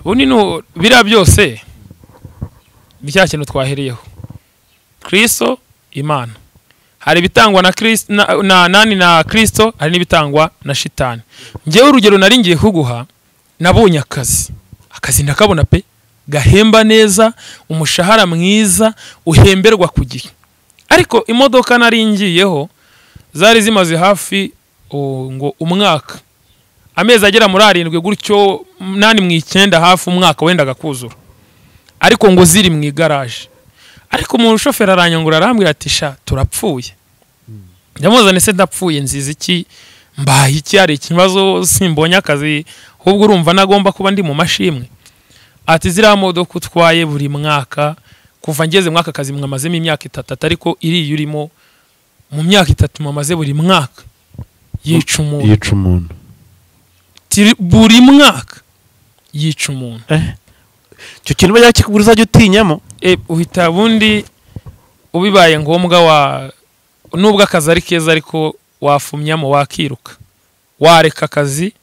Unino bira byose bya kintu twahereyeho, Kristo Imana. Hari bitangwa na Kristo na Kristo, hari n'ibitangwa na shitani. Ngewe urugero nari ngiye kuguha, nabonye akazi ndakabona pe, gahemba neza, umushahara mwiza, uhemberwa ku gihe. Ariko imodoka nari ngiyeho zari zimaze hafi ngo umwaka, amezi agera muri 7 gutyo 8 mu 9 hafi umwaka wenda gakuzura, ariko ngo ziri mu igaraje. Ariko umuntu shoferi aranyongura arambwira ati sha turapfuye. Ndamuzane se ndapfuye nziza iki, mbaye iki, ari ikibazo simbonye akazi, ahubwo urumva nagomba kuba ndi mu mashimwe. Ati zira modoka utwaye buri mwaka kuva ngeze mwaka kazi mwamazemo imyaka 3, ariko iri yurimo mu myaka 3 mwamaze buri mwaka yica umuntu. Buri mwaka yica umuntu. Cyo kintu bajya kikuguriza ajya utinyamo, uhita bundi ubibaye ngombwa nubwo akazi ari keza, ariko wafumyamo wakiruka, wareka akazi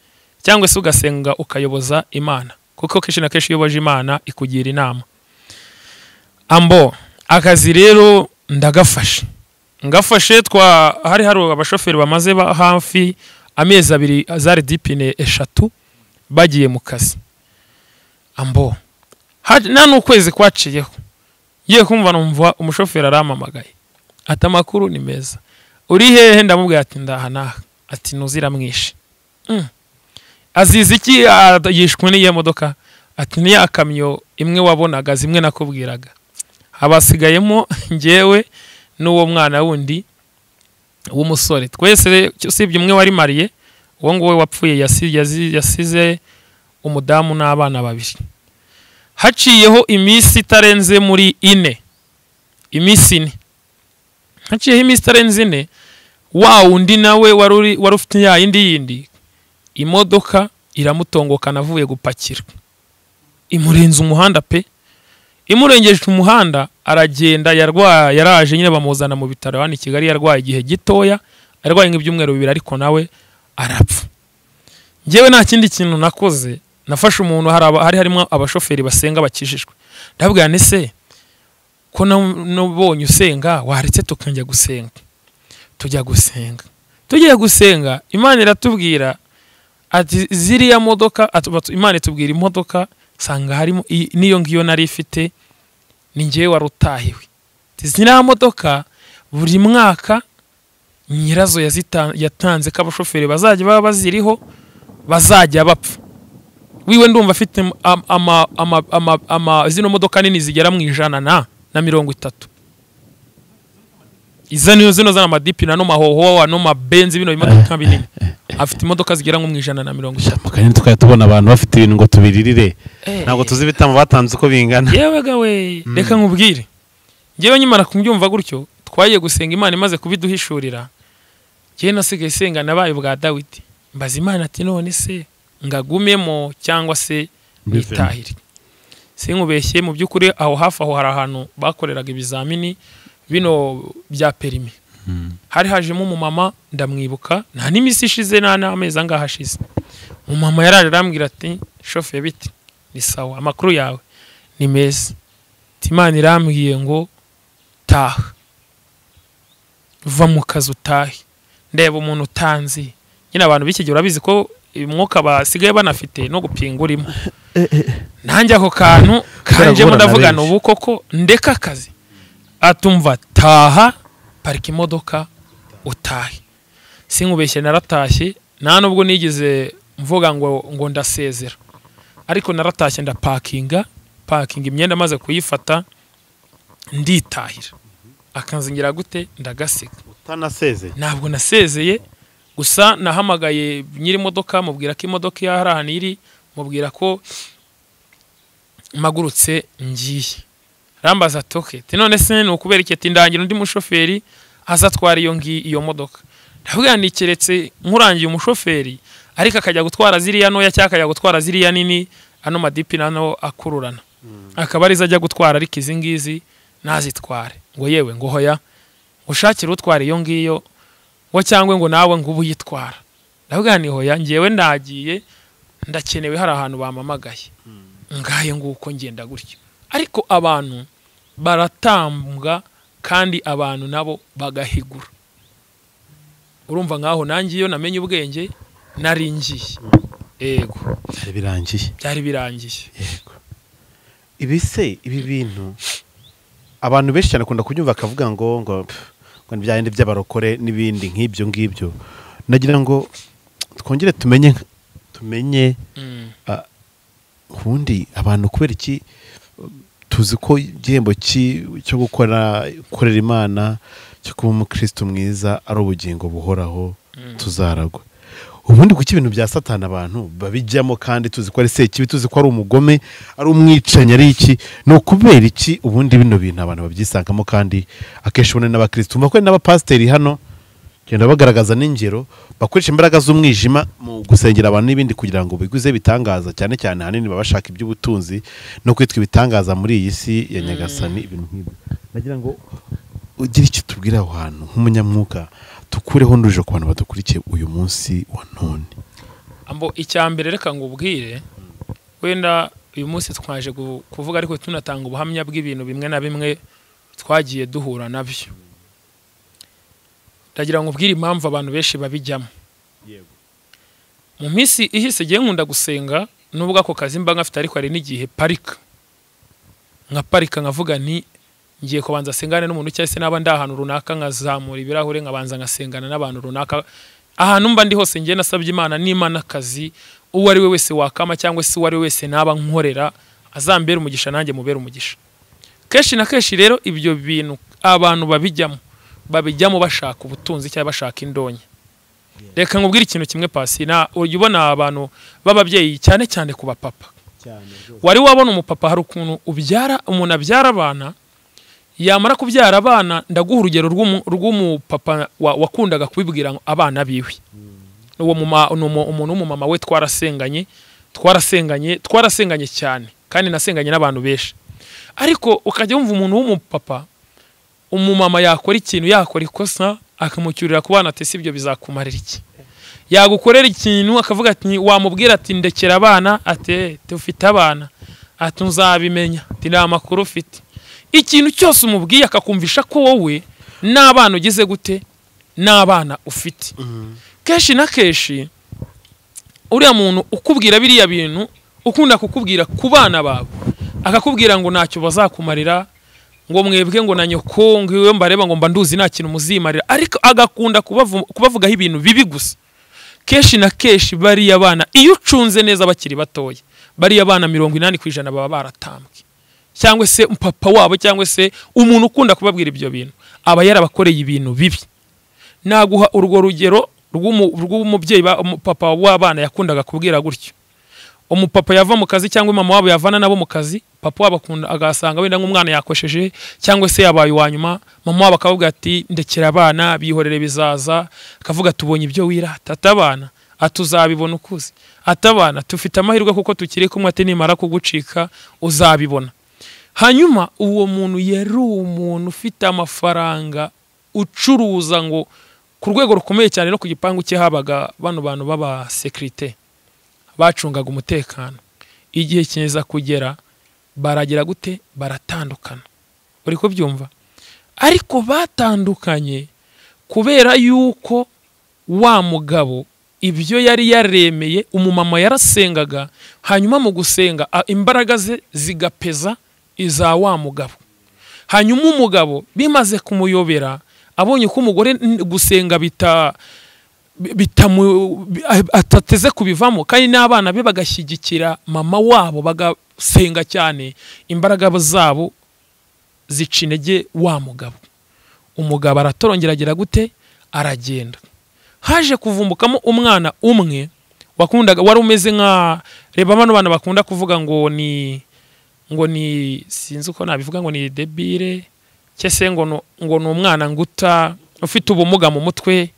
cyangwa se ugasenga ukayoboza Imana, kuko kenshi na kenshi yoboje Imana ikugira inama. Akazi rero ndagafashe hari abashoferi bamaze hafi amezi 2 zari dipine 3 bagiye mu kazi. Nta n'ukwezi kwaciyeho, ngiye kumva numva umushoferi aramamagaye ati amakuru ni meza, uri hehe? Ndamubwira ati ndahanaha. Ati nuzira mwishe. Azize iki? Yishwe n'iyo modoka. Ati ni ya kamyo imwe wabonaga, zimwe nakubwiraga, habasigayemo ngewe n'uwo mwana wundi w'umusore, twese usibye umwe wari mariye, uwo nguwe wapfuye yasize umudamu n'abana 2. Haciyeho iminsi itarenze muri 4, iminsi 4. Haciyeho iminsi itarenze 4, wa undi nawe wari ufite ya yindi imodoka iramutongokana avuye gupakira, imurenza umuhanda pe, imurengeje umuhanda aragenda, yaraje nyine bamuzana mu bitaro hano i Kigali, yarwaye igihe gitoya, arwaye nk'ibyumweru 2 ariko nawe arapfa. Ngewe nta kindi kintu nakoze, nafashe umuntu harimo abashoferi basenga bakijijwe, ndabwira nese ko nabonye usenga waretse tukajya gusenga. Tugiye gusenga Imana iratubwira ati ziriya modoka, Imana itubwira imodoka sanga harimo niyo ngiyo nari ifite, ni ngewe warutahiwe. Ziriya modoka buri mwaka nyirazo yatanze ko abashoferi bazajya baba baziriho bazajya bapfa. Wiwe ndumva afite zino modoka nini zigera mu 130. Zino zana amadipi na no mahoho no mabenzi bino imodoka binini. Afite imodoka zigera nko mu 130. Kandi tukaya tubona abantu bafite ibintu ngo tubiririre. Ntabwo tuzi bitamo batanze uko bingana. Yewe gawe, reka nkubwire. Ngewe nyimara kumbyumva gutyo, twagiye gusenga Imana imaze kubiduhishurira. Ngewe nasigaye senga nabaye bwa Dawidi. Mbaza Imana ati none se ngagumemo cyangwa se nitahire. Sinkubeshye mu byukuri aho hafi aho hari ahantu bakoreraga ibizamini bino bya perimi. Hari hajemo umumama ndamwibuka, nta n'imisi ishize n'amezi angahe ashize. Umumama yaraje arambwira ati shofe biti ni sawa, amakuru yawe ni meza. Imana irambwiye ngo taha, va mu kazi utahe. Ndeba umuntu utanzi, nyine abantu b'ikigero urabizi ko umwuka basigaye banafite no gupinga urimo. Nanjye ako kantu kanjemo ndavugana ubu koko ndeka akazi, atumva taha parika imodoka utahe. Sinkubeshye naratashye, nta nubwo nigeze mvuga ngo ndasezera, ariko naratashye ndapakinga imyenda maze kuyifata nditahira. Akanzingira gute ndagasiga utanasezeye. Ntabwo nasezeye, gusa nahamagaye nyiri imodoka mubwira ko imodoka ya harahani iri, mubwira ko magurutse ngiye. Rambaza toke none se no kubera iki tindangira undi mushoferi azatwara iyo modoka. Ndavuga ni keretse nkurangiye umushoferi ariko akajya gutwara ziriya noya cyangwa akajya gutwara ziriya nini, ano madipi nano akururana, akaba ari ajya gutwara ariko izi ngizi nazitware. Ngo yewe ngo hoya ushakira utwara iyo ngiyo, ngo cyangwe ngo nawe ngo ubuyitwara. Ndavuga ni hoya, ngewe ndagiye ndakenewe hari ahantu bamamagaye, ngaye nguko ngenda gutyo. Ariko abantu baratambwa kandi abantu nabo bagahigura. Urumva ngaho nanjye iyo namenye ubwenge naringiye. Yego, byari birangiye. Yego. Ibi bintu abantu benshi cyane kunda kubyumva akavuga ngo byahinde by'abarokore n'ibindi nk'ibyo ngibyo. Nagira ngo twongere tumenye ubundi abantu kubera iki tuzi ko igihembo cyo gukorera Imana cyo kuba umukristo mwiza ari ubugingo buhoraho tuzaragwa. Ubundi kuki ibintu bya Satani abantu babijyamo kandi tuzi ko ari sekibi, tuzi ko ari umugome, ari umwicanyi, ari iki? No kubera iki ubundi bino bintu abantu babyisangamo kandi akenshi ubone n'abakristo umva ko n'abapasteri hano genda bagaragaza n'ingero bakoresha imbaraga z'umwijima mu gusengera abantu n'ibindi kugira ngo biguze bitangaza, cyane cyane hanini babashaka iby'ubutunzi no kwitwa ibitangaza muri iyi si ya Nyagasani. Ibintu nk'ibyo nagira ngo ugira icyo tubwira aho hantu nk'umunyamwuka tukureho nduje ku bantu badukurikiye uyu munsi wa none. Ambo icyambere reka ngubwire, wenda uyu munsi twaje kuvuga ariko tunatanga ubuhamya bw'ibintu bimwe na bimwe twagiye duhura nabyo. Ndagira ngo ubwire impamvu abantu benshi babijyamo. Mu minsi ihise giye nkunda gusenga, nubwo ako kazi mba ngafite ariko ari n'igihe parika nkavuga ni ngiye kubanza sengane n'umuntu cyase naba ndahantu runaka nkazamura ibirahure nkabanza ngasengana n'abantu runaka. Ahantu mba ndi hose ngiye nasabye Imana n'Imana akazi uwo ari we wese wakama cyangwa se uwo ari we wese naba nkorera azambera umugisha nanjye mubera umugisha. Keshi na keshi rero ibyo bintu abantu babijyamo bashaka ubutunzi cyangwa bashaka indonye. reka nkubwire ikintu kimwe pasi na ujya ubona abantu b'ababyeyi cyane cyane ku bapapa wari wabona umupapa hari ukuntu umuntu abyara abana yamara kubyara abana ndaguha urugero rw'umupapa wakundaga kubibwira abana biwe uwo umuntu w'umumama we twarasenganye cyane kandi nasenganye n'abantu benshi ariko ukajya wumva umuntu w'umupapa umumama yakora ikintu yakora ikosa akamucyurira ku bana ati sibyo bizakumarira iki yagukorera ikintu akavuga ati wamubwira ati ndekera abana ati ufite abana ati uzabimenya ati nta makuru ufite ikintu cyose umubwiye akakumvisha ko wowe n'abana ugize gute n'abana ufite kenshi na kenshi uriya muntu ukubwira biriya bintu ukunda kukubwira ku bana bawe akakubwira ngo ntacyo bazakumarira ngo mwebwe ngo na nyoko ngo iyo mbareba ngo mba nduzi nta kintu muzimarira ariko agakunda kubavugaho ibintu bibi gusa kenshi na kenshi bariya bana iyo ucunze neza bakiri batoya bariya bana 80% baba baratambwe cyangwa se papa wabo cyangwa se umuntu ukunda kubabwira ibyo bintu aba yarabakoreye ibintu bibi naguha urwo rugero rw'umubyeyi papa w'abana yakundaga kubwira gutyo umupapa yava mu kazi cyangwa mama wabo yavana nabo mu kazi papa wabo akunda agasanga wenda nk'umwana yakosheje cyangwa se yabaye wanyuma mama wabo akavuga ati ndekera abana bihorere bizaza akavuga tubonye ibyo wirata atabana atuzabibona ukuze atabana tufite amahirwe kuko tukiri kumwe ati nimara kugucika uzabibona hanyuma uwo muntu yari umuntu ufite amafaranga ucuruza ngo ku rwego rukomeye cyane no ku gipangu cye habaga bano bantu baba securite bacungaga umutekano igihe kineza kugera baragira gute baratandukana uri kubyumva ariko batandukanye kubera yuko wa mugabo ibyo yari yaremeye umumama yarasengaga hanyuma mu gusenga imbaraga ze zigapeza iza wa mugabo hanyuma umugabo bimaze kumuyobera abonye ko umugore gusenga atateze kubivamo kandi n'abana be bagashyigikira mama wabo bagasenga cyane imbaraga zabo zica intege wa mugabo umugabo aratorongera agira gute aragenda haje kuvumbukamo umwana umwe wakundaga wari umeze nka reba bano bana bakunda kuvuga ngo ni sinzi uko nabivuga ngo ni debile cyese ngo ni umwana nguta ufite ubumuga mu mutwe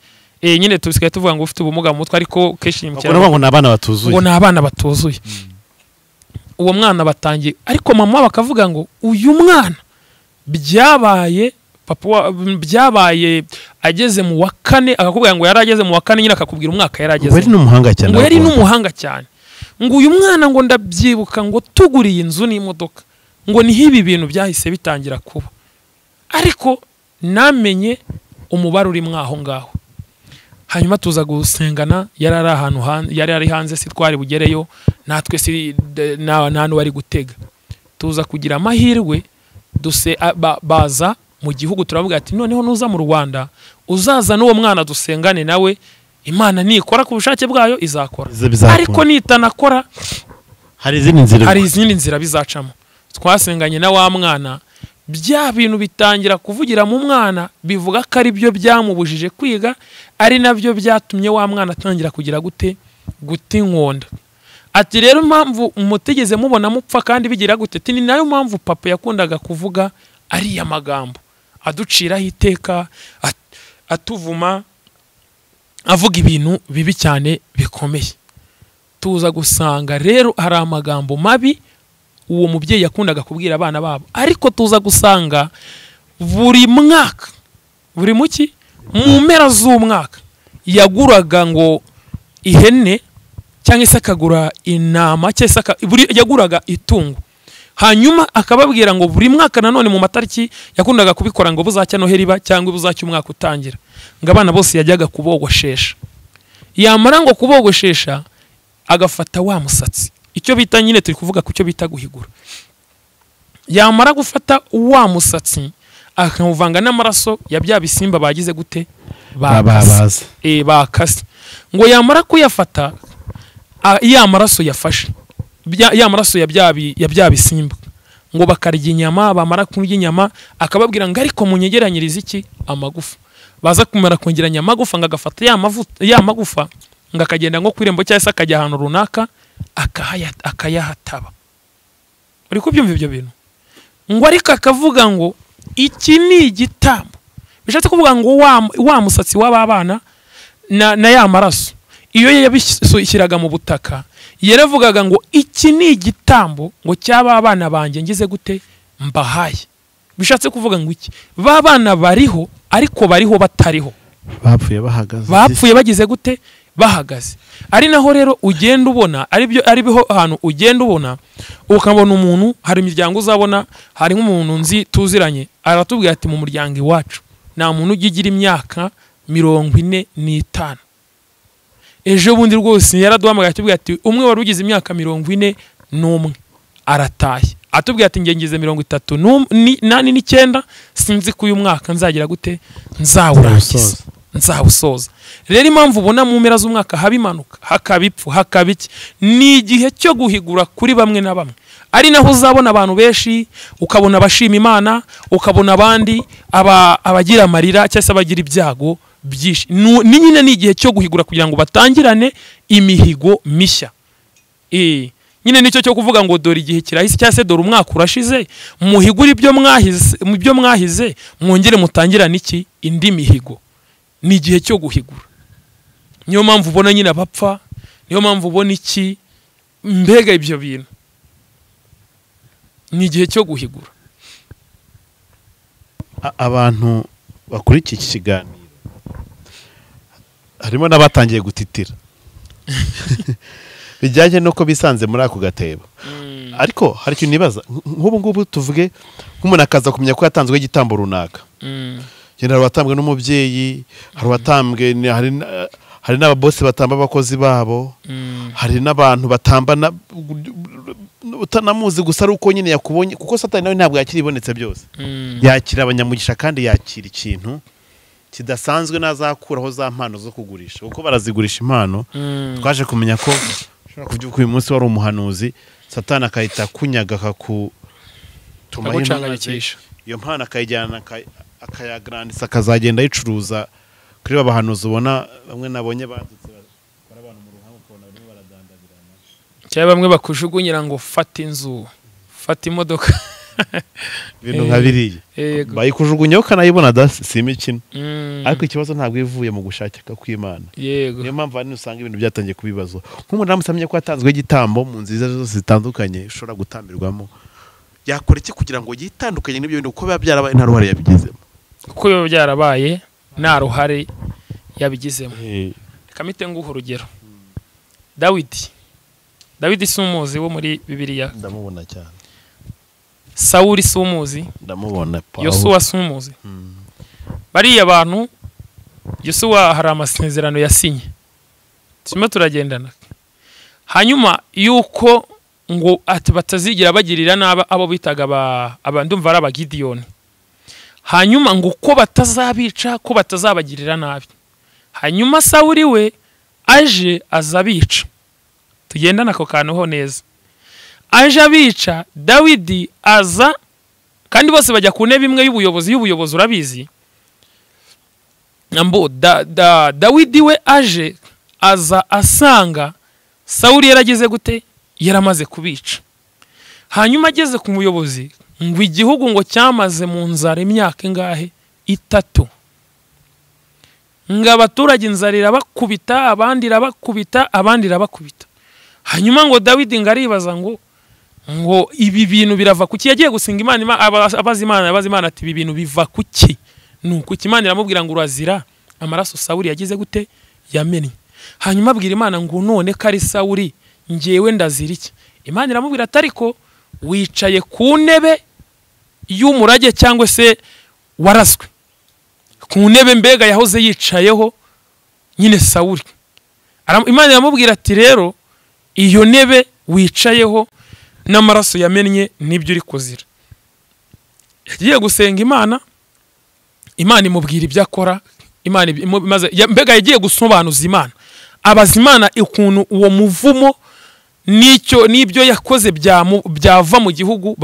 nyine tubisigaye tuvuga ngo ufite ubumuga mu mutwe ariko keshi ngo ni abana batuzuye uwo mwana batangiye ariko mama bakavuga ngo uyu mwana byabaye ageze mu wa 4 akakubwira ngo yarageze mu wa 4 nyine akakubwira umwaka yarageze ngo yari n'umuhanga cyane ngo uyu mwana ngo ndabyibuka ngo tuguriye inzu n'imodoka ngo ni hibi bintu byahise bitangira kuba ariko namenye umubare uri mwaho ngaho hanyuma tuza gusengana yari ahantu yari ari hanze si twari bugereyo natwe si nanu wari gutega tuza kugira amahirwe baza mu gihugu turavuga ati noneho nuza mu Rwanda uzaza n'uwo mwana dusengane nawe Imana nikora ku bushake bwayo izakora ariko nitanakora hari izindi nzira bizacamo twasenganye na wa mwana bya bintu bitangira kuvugira mu mwana bivuga ko ari byo byamubujije kwiga ari nabyo byatumye wa mwana atangira kugira gute inkonda ati rero impamvu umutegeze mubona mupfa kandi bigira gute ni nayo mpamvu papa yakundaga kuvuga ari amagambo aduciraho iteka atuvuma avuga ibintu bibi cyane bikomeye tuza gusanga rero hari amagambo mabi uwo mubyeyi yakundaga kubwira abana babo ariko tuza gusanga buri mwaka buri muki mu mpera z'umwaka yaguraga ngo ihene cyangwa se akagura inama cyangwa yaguraga itungo hanyuma akababwira ngo buri mwaka nanone mu matariki yakundaga kubikora ngo buzacya Noheli cyangwa buzacya umwaka utangira ngo abana bose yajyaga kubogoshesha yamara ngo kubogoshesha agafata wa musatsi icyo bita nyine turi kuvuga ku cyo bita guhigura yamara gufata wa musatsi akamuvanga n'amaraso ya bya bisimba bagize gute bakase ngo yamara kuyafata ya maraso yafashe ya maraso ya bya bisimba ngo bakarya inyama, bamara kurya inyama akababwira ngo ariko munyegeranyirize iki amagufa. Baza kumara kongeranya amagufa ngo agafata ya magufa ngo akagenda nko kwirembo cyangwa se akajya ahantu runaka akayahataba. Uri kubyumva ibyo bintu? Ngo ariko akavuga ngo iki ni igitambo. Bishatse kuvuga ngo wa musatsi w'abana na ya maraso iyo yabishyiraga mu butaka yaravugaga ngo iki ni igitambo ngo cyaba abana banjye ngize gute mbahaye. Bishatse kuvuga ngo iki babana bariho ariko bariho batariho, bapfuye bahagaze, bapfuye bagize gute bahagaze. Ari naho rero ugenda ubona ari biho ahantu ugenda ubona ukabona umuntu, hari imiryango uzabona, hari nk'umuntu nzi tuziranye aratubwira ati mu muryango iwacu nta muntu ugigira imyaka 45. Ejo bundi rwose yaraduhamagaye atubwira ati umwe wari ugize imyaka 41 arataye, atubwira ati ngize 38 sinzi ko uyu mwaka nzagira gute nzawurangiza nzawusoza. Rero impamvu ubona mu mpera z'umwaka habimanuka hakabipfu hakabiki ni igihe cyo guhigura kuri bamwe na bamwe. Ari naho uzabona abantu benshi, ukabona abashima Imana, ukabona abandi abagira amarira cyangwa se abagira ibyago byinshi. Ni nyine ni igihe cyo guhigura kugira ngo batangirane imihigo mishya. Nyine nicyo cyo kuvuga ngo dore igihe kirahise cyangwa se dore umwaka urashize, muhigura ibyo mwahize mwongere mutangirane iki indi mihigo. Ni igihe cyo guhigura. Niyo mpamvu ubona nyine abapfa, niyo mpamvu ubona iki mbega ibyo bintu. Ni igihe cyo guhigura. Abantu bakurikiye iki kiganiro harimo n'abatangiye gutitira bijyanye nuko bisanze muri ako gatebo. Ariko hari ikintu nibaza, nk'ubu ngubu tuvuge nk'umuntu akaza kumenya ko yatanzwe igitambo runaka. Hari watambwe n'umubyeyi, hari watambwe, hari n'ababosi batamba abakozi babo, hari n'abantu batamba utanamuzi gusa ari uko nyine yakubonye, kuko Satani nawe ntabwo yakira ibonetse byose. Yakira abanyamugisha kandi yakira ikintu kidasanzwe nazakuraho za mpano zo kugurisha, kuko barazigurisha impano. Twaje kumenya ko ushobora kubyuka uyu munsi wari umuhanuzi, Satani akahita kunyaga akakutuma iyo mpano akayijyana akayagrandisa akazagenda yicuruza kuri babahanuzi. Ubona bamwe nabonye badutse bara abantu mu ruhamo ukabona barimo baradandabirana, cyangwa bamwe bakujugunyira ngo fata inzu, fata imodoka, ibintu nka biriya bayikujugunyaho ukanayibona si imikino. Ariko ikibazo ntabwo ivuye mu gushakika kw'Imana. Niyo mpamvu hano usanga ibintu byatangiye kubibazo. Nk'umuntu amusamye ko yatanzwe igitambo mu nziza zose zitandukanye ushobora gutambirwamo, yakora iki kugira ngo yitandukanye n'ibyo bintu kuko biba byarabaye nta ruhare yabigizemo? Kuko biba byarabaye nta ruhare yabigizemo. Reka mpite nguha urugero. Dawidi si umuzi wo muri Bibiliya? Ndamubona cyane. Sawuli si umuzi? Ndamubona. Yosuwa si umuzi? Bariya abantu Yosuwa hari amasezerano yasinye, turimo turagendana. Hanyuma yuko ngo ati batazigira bagirira naba abo bitaga ndumva ari Abagidiyoni. Hanyuma ngo ko batazabica, ko batazabagirira nabi. Hanyuma Sawuli we aje azabica. Tugendana ako kantu ho neza. Aje abica, Dawidi aza, kandi bose bajya ku ntebe imwe y'ubuyobozi urabizi. Nambo Dawidi we aje aza asanga Sawuli yaragize gute yaramaze kubica. Hanyuma ageze ku muyobozi ngo igihugu ngo cyamaze mu nzara imyaka ingahe 3. Ngo abaturage inzarira bakubita, abandi rabakubita. Hanyuma ngo Dawidi ngaribaza ngo ibi bintu birava kuki? Yagiye gusinga Imana, abaza Imana ati ibi bintu biva kuki? Nuko Imana iramubwira ngo urazira amaraso Sawuli yagize gute yamenye. Hanyuma abwira Imana ngo none kari Sawuli ngewe ndazira iki? Imana iramubwira ati ariko wicaye ku ntebe y'umurage cyangwa se waraswe ku ntebe mbega yahoze yicayeho nyine Sawuli. Imana iramubwira ati rero iyo ntebe wicayeho n'amaraso yamenye nibyo uri kuzira. Yagiye gusenga Imana imubwira ibyo akora. Imana mbega yagiye gusobanuza Imana, abaza Imana ukuntu uwo muvumo n'ibyo yakoze byava mu gihugu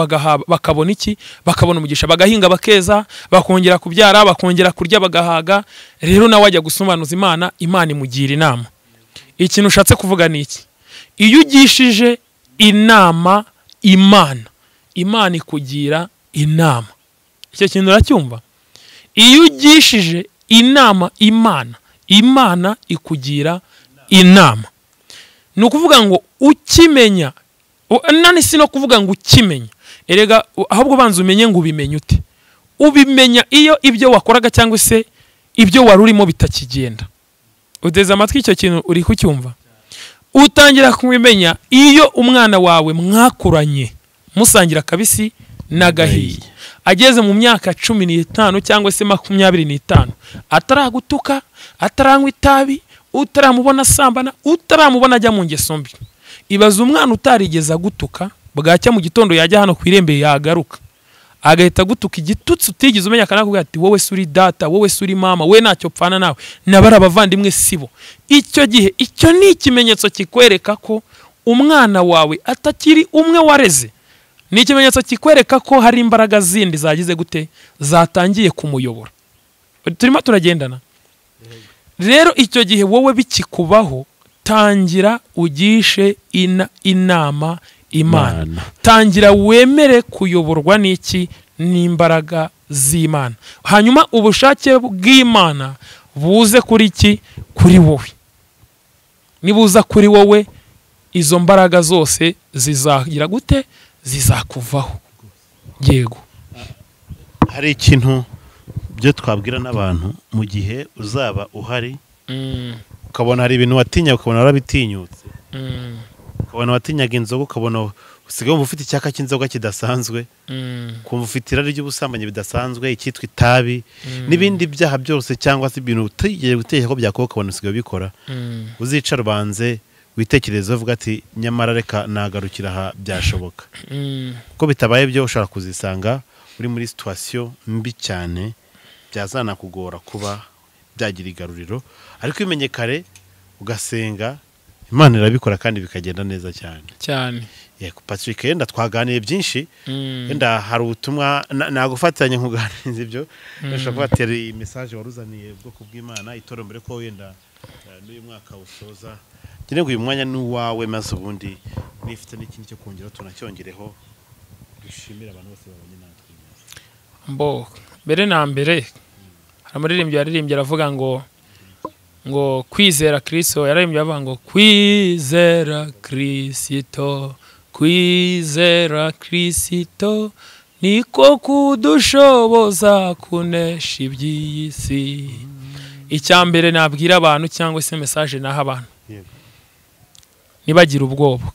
bakabona iki, bakabona umugisha, bagahinga bakeza, bakongera kubyara, bakongera kurya bagahaga. Rero nawe ajya gusobanuza Imana, Imana imugira inama. Ikintu ushatse kuvuga ni iki? Iyo ugishije inama Imana, Imana ikugira inama. Icyo kintu uracyumva? Iyo ugishije inama Imana, Imana ikugira inama. Ni ukuvuga ngo ukimenya, nani si no kuvuga ngo ukimenya, erega ahubwo banza umenye ngo ubimenye ute. Ubimenya iyo ibyo wakoraga cyangwa se ibyo wari urimo bitakigenda. Uteze amatwi icyo kintu uri kucyumva? Utangira kubimenya iyo umwana wawe mwakuranye musangira kabisi n'agahiye, ageze mu myaka 15 cyangwa se 25, ataragutuka, ataranywa itabi, utaramubona sambana, utaramubona ajya mu ngeso mbi. Ibaza umwana utarigeza gutuka, bwacya mu gitondo yajya hano kwirembe yagaruka agahita gutuka igitutsi utigeze umenya, kana kuvuga ati wowe suri data, wowe suri mama, we ntacyo pfana nawe, nabara abavandimwe sibo. Icyo gihe icyo ni ikimenyetso kikwereka ko umwana wawe atakiri umwe wareze. Ni ikimenyetso kikwereka ko hari imbaraga zindi zagize gute, zatangiye kumuyobora. Turimo turagendana. Rero icyo gihe wowe bikikubaho, tangira ugishe inama Imana. Tangira wemere kuyoborwa n'iki, n'imbaraga z'Imana. Hanyuma ubushake bw'Imana buze kuri iki, kuri wowe. Nibuza kuri wowe, izo mbaraga zose zizagira gute, zizakuvaho. Yego. Hari ikintu byo twabwira n'abantu mu gihe uzaba uhari, ukabona hari ibintu watinya, ukabona warabitinyutse, ukabona watinyaga inzoga, ukabona usigaye wumva ufite icyaka cy'inzoga kidasanzwe, kumva ufite irari ry'ubusambanyi bidasanzwe, icyitwa itabi n'ibindi byaha byose, cyangwa se ibintu utigeze gutekereza ko byakoka, ukabona usigaye ubikora. Uzicara ubanze witekereze, uvuga ati nyamara reka nagarukira aha byashoboka. Kuko bitabaye byo ushobora kuzisanga uri muri situation mbi cyane, byazana kugora kuba byagira igaruriro. Ariko imenye kare ugasenga, Imana irabikora kandi bikagenda neza cyane. Yego Patrick, yenda twaganiye byinshi, yenda hari ubutumwa nagufatanye nkuganiriza ibyo. Ndashaka kubatera iyi message waruzaniye bwoko bw'Imana itoro mbere ko yenda n'uyu mwaka usoza. Ngire ngo uyu mwanya n'uwawe, maze ubundi nifite n'ikindi cyo kongera tunacyongereho, dushimira abantu bose babonye natwe. Mbo mbere na mbere hari umuririmbyi yaririmbye aravuga ngo kwizera Kristo, yaririmbye avuga ngo kwizera Kristo, kwizera Kristo niko kudushoboza kunesha iby'isi. Icyambere nabwira abantu cyangwa se message naha abantu, nibagira ubwoba.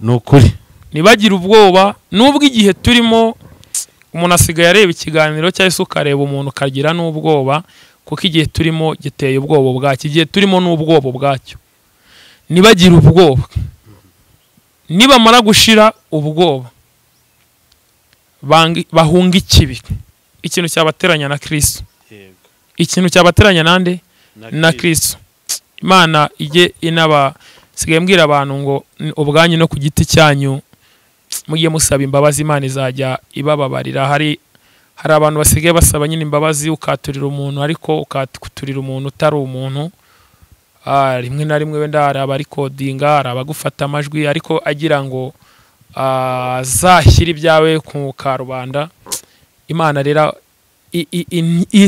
Nukuri nibagira ubwoba, nubwo igihe turimo umuntu asigaye areba ikiganiro cyangwa se ukareba umuntu kagira n'ubwoba, kuko igihe turimo giteye ubwoba bwacyo, igihe turimo n'ubwoba bwacyo. Nibagira ubwoba, nibamara gushira ubwoba bahunga ikibi, ikintu cyabateranya na Kristo. Ikintu cyabateranya nande? Na Kristo. Imana ije inaba sigaye mbwira abantu ngo ubwanyu no ku giti cyanyu mugiye musaba imbabazi, Imana izajya ibababarira. Hari abantu basigaye basaba nyine imbabazi, ukaturira umuntu ariko ukaturira umuntu utari umuntu. Rimwe na rimwe wenda hari abarikodinga, hari abagufata amajwi ariko agira ngo azashyira ibyawe ku karubanda. Imana rero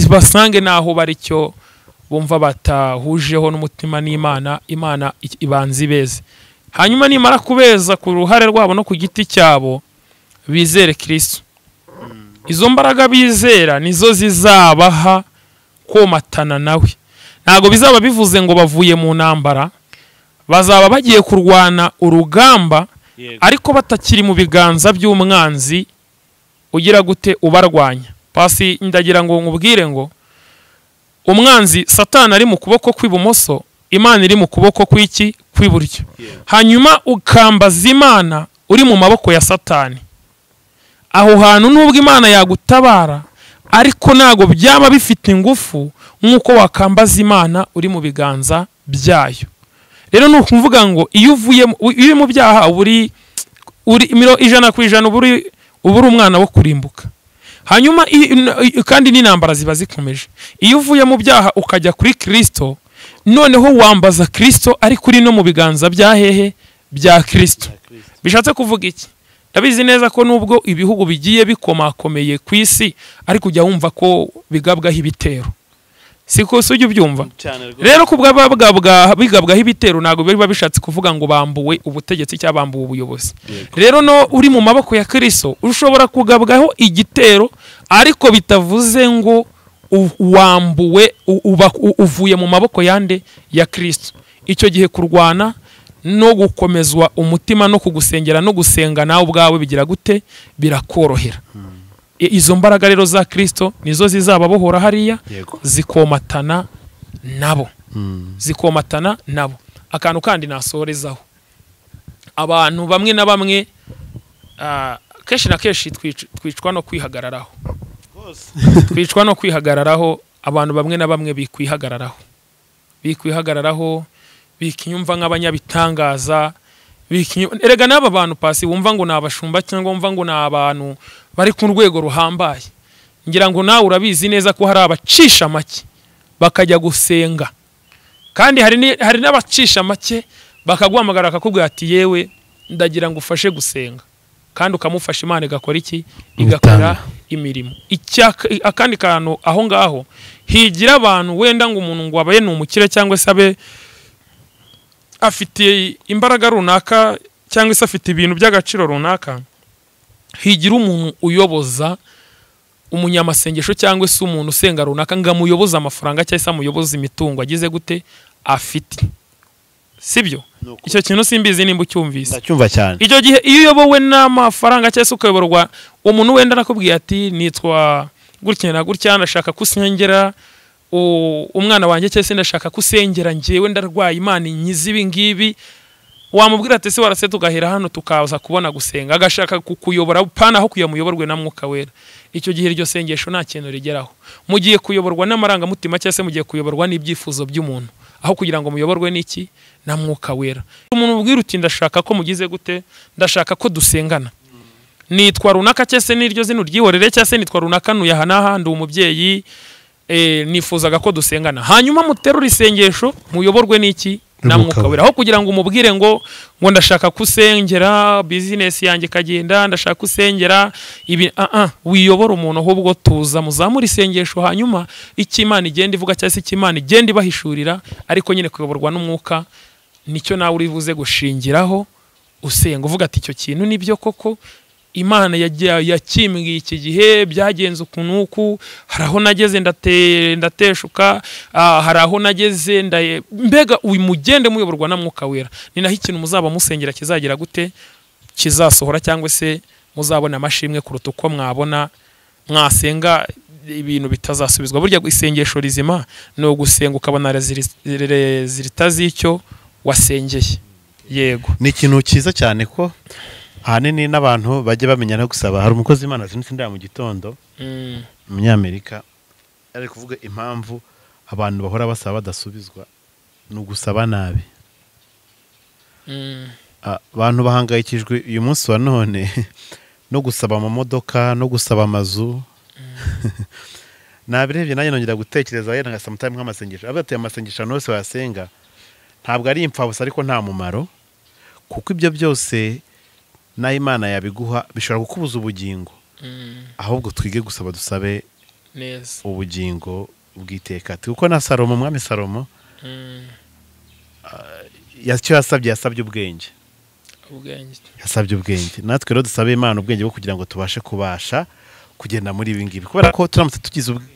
basange naho bari cyo bumva batahujeho n'umutima n'Imana. Imana ibanza ibeze, hanyuma nimara kubeza ku ruhare rwabo no ku giti cyabo, bizere Kristo. Izo mbaraga bizera nizo zizabaha komatana nawe. Ntago bizaba bivuze ngo bavuye mu ntambara, bazaba bagiye kurwana urugamba ariko batakiri mu biganza by'umwanzi ugira gute ubarwanya. Pasi ndagira ngo nkubwire ngo umwanzi Satani ari mu kuboko kw'ibumoso, Imana iri mu kuboko kw'iki kw'iburyo. Hanyuma ukambaza Imana uri mu maboko ya Satani. Aho hantu nubwo Imana yagutabara, ariko nago byaba bifite ingufu nkuko wakambaza Imana uri mu biganza byayo. rero ni ukuvuga ngo iyo uvuye mu byaha uri 100% uba uri umwana wo kurimbuka. Hanyuma kandi n'intambara ziba zikomeje. Iyo uvuye mu byaha ukajya kuri Kristo, noneho wambaza Kristo ari kuri no mu biganza bya hehe bya Kristo. Bishatse kuvuga iki? Ndabizi neza ko nubwo ibihugu bigiye bikomakomeye ku isi ariko ujya wumva ko bigabwaho ibitero. Siko sujye ubyumva. Rero bigabwaho ibitero ntago biba bishatse kuvuga ngo bambuwe ubutegetsi cyangwa bambuwe ubuyobozi. Rero no uri mu maboko ya Kristo ushobora kugabwaho igitero ariko bitavuze ngo wambuwe uvuye mu maboko yande ya Kristo. Icyo gihe kurwana no gukomezwa umutima no kugusengera no gusenga nawe ubwawe bigira gute birakorohera. Izo mbaraga rero za Kristo nizo zizababohora hariya zikomatana nabo. Zikomatana nabo. Akantu kandi nasorezaho. Abantu bamwe na bamwe keshi na keshi twicwa no kwihagararaho. Twicwa no kwihagararaho, abantu bamwe na bamwe bikwihagararaho bikinyumva nk'abanyabitangaza. Erega n'aba bantu pasi wumva ngo nabashumba cyangwa wumva ngo nabantu bari ku rwego ruhambaye. Ngira ngo nawe urabizi neza ko hari abacisha make bakajya gusenga, kandi hari n'abacisha make bakaguhamagara akakubwira ati yewe ndagira ngo ufashe gusenga, kandi ukamufasha Imana igakora iki? Igakora imirimo. Akandi kantu aho ngaho higira abantu wenda ngo umuntu ngo abaye n'umukire cyangwa se abe afite imbaraga runaka cyangwa se afite ibintu by'agaciro runaka, higira umuntu uyoboza umunyamasengesho cyangwa se umuntu usenga runaka ngamuyoboza amafaranga cyangwa se amuyoboza imitungo agize gute afite. Sibyo? Icyo kintu simbizi nimba ucyumvise. Ndacyumva cyane. Icyo gihe iyo uyobowe n'amafaranga cyangwa se ukayoborwa umuntu wenda nakubwiye ati nitwa gutya na gutya ndashaka kusengera umwana wanjye cyangwa se ndashaka kusengera ngewe ndarwaye Imana inkize ibi ngibi, wamubwira ati se warase tugahera hano tukaza kubona gusenga, agashaka kukuyobora pana aho kuyamuyoborwe na Mwuka Wera. Icyo gihe iryo sengesho nta kintu rigeraho. Mugiye kuyoborwa n'amarangamutima cyangwa se mugiye kuyoborwa n'ibyifuzo by'umuntu aho kugira ngo muyoborwe n'iki? Na Mwuka Wera. Umuntu ubwira uti ndashaka ko mugize gute? Ndashaka ko dusengana. Nitwa runaka cyangwa se n'iryo zino ryihorere cyangwa se nitwa runaka nuyahanaha ndi umubyeyi nifuzaga ko dusengana. Hanyuma muterura isengesho muyoborwe n'iki? Na Mwuka Wera. Aho kugira ngo umubwire ngo ndashaka kusengera business yanjye kagenda, ndashaka kusengera ibi wiyobora umuntu ahubwo tuza muzamura isengesho, hanyuma iki Imana igenda ivuga cyangwa se iki Imana igenda ibahishurira, ariko nyine kuyoborwa n'umwuka nicyo nawe urivuze gushingiraho usenga uvuga ati icyo kintu nibyo koko Imana yakimbwiye iki gihe byagenze ukuntu hari aho nageze ndateshuka, hari aho nageze mbega mugende muyoborwa na Mwuka Wera. Ni naho ikintu muzaba musengera kizagira gute? Kizasohora, cyangwa se muzabona amashimwe kuruta uko mwabona mwasenga ibintu bitazasubizwa. Burya isengesho rizima ni ugusenga ukabona rezilita z'icyo wasengeye. Yego, ni ikintu cyiza cyane ko ahanini n'abantu bajye bamenya no gusaba. Hari umukozi Imana zinitse ndaya mu gitondo umunyamerika ari kuvuga impamvu abantu bahora basaba badasubizwa ni ugusaba nabi. Abantu bahangayikijwe uyu munsi wa none no gusaba amamodoka no gusaba amazu. Nabirebye nanjye nongera gutekereza yenda ngasaba time nk'amasengesho. Abateye amasengesho nose wasenga ntabwo ari impfabusa ariko nta mumaro, kuko ibyo byose na Imana yabiguha bishobora kukubuza ubugingo. Ahubwo twige gusaba, dusabe neza ubugingo bw'iteka. Kuko na Salomo, umwami Salomo yacyo yasabye ubwenge. Yasabye ubwenge. Natwe rero dusabe Imana ubwenge bwo kugira ngo tubashe kubasha kugenda muri ibi ngibi, kubera ko turamutse tugize ubwenge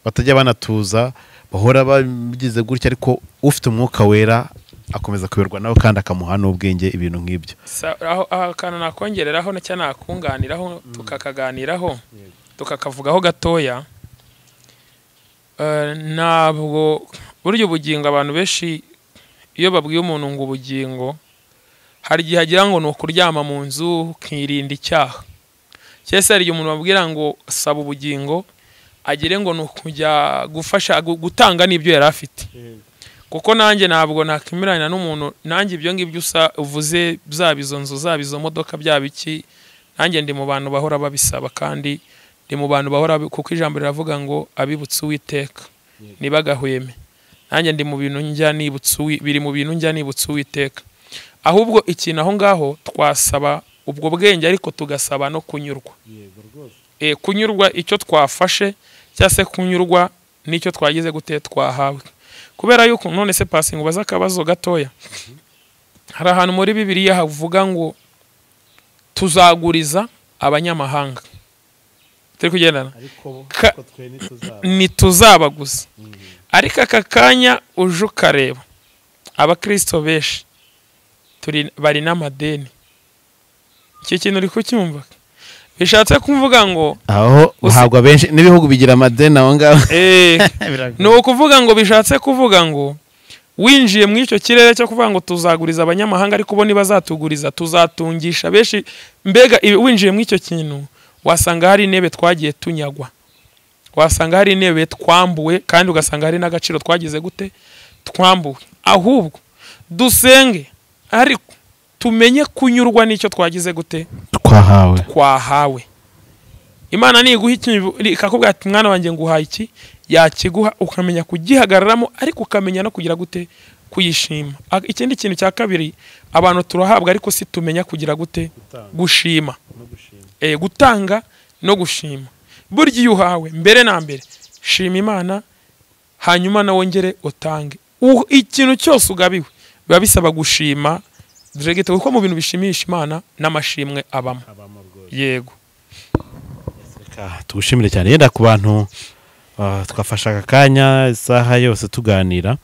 batajya banatuza bahora bagize gutya, ariko ufite Umwuka Wera akomeza kuberwa nawe kandi akamuha n'ubwenge ibintu nk'ibyo. Aho kana nakongereraho na cyane nakunganiraho tukakaganiraho tukakavugaho gatoya. Ntabwo buryo ubugingo abantu benshi iyo babwiye umuntu ngo ubugingo hari igihe agira ngo ni ukuryama mu nzu ukirinda icyaha. Cyese hari umuntu babwira ngo saba ubugingo agire ngo nukujya gufasha gutanga n'ibyo yari afite kuko nanjye ntabwo nakimirana n'umuntu nanjye ibyo ngibyo uvuze zabizo nzu zabizo modoka byabiki nanjye ndi mu bantu bahora babisaba kandi ndi mu bantu bahora kuko ijambo riravuga ngo abibutse Uwiteka nibagahweme nanjye ndi mu bintu njya nibutse biri mu bintu njya nibutse Uwiteka ahubwo ikintu aho ngaho twasaba ubwo bwenge ariko tugasaba no kunyurwa kunyurwa icyo twafashe cyase kunyurwa nicyo twagize gute twahawe kubera yuko none se passing baza akabazo gatoya hari ahantu muri Bibiliya havuga ngo tuzaguriza abanyamahanga turi kugendana ariko twe nituzabaguza ariko aka kanya uje ukareba abakristo benshi bari n'amadeni iki kintu uri kucyumva bishatse kuvuga ngo aho uhabwa benshi n'ibihugu bigira amadeni aho ngaho ni ukuvuga ngo bishatse kuvuga ngo winjiye mu icyo kirere cyo kuvuga ngo tuzaguriza abanyamahanga ariko bo nibazatuguriza tuzatungisha benshi mbega winjiye mu icyo kintu wasanga hari intebe twagiye tunyagwa wasanga hari intebe twambuwe kandi ugasanga hari n'agaciro twagize gute twambuwe ahubwo dusenge ariko tumenye kunyurwa n'icyo twagize gute twahawe Imana niguha ikintu ikakubwira ati mwana wanjye nguhaye iki yakiguha ukamenya kugihagararamo ariko ukamenya no kugira gute kuyishima ikindi kintu cya kabiri abantu turahabwa ariko si tumenya kugira gute gushima gutanga no gushima burya iyo uhawe mbere na mbere shima Imana hanyuma na wongere utange ikintu cyose ugabiwe biba bisaba gushima direct kuko mu bintu bishimisha Imana n'amashimwe abamo yego tugushimire cyane yenda ku bantu twafasha akanya isaha yose tuganira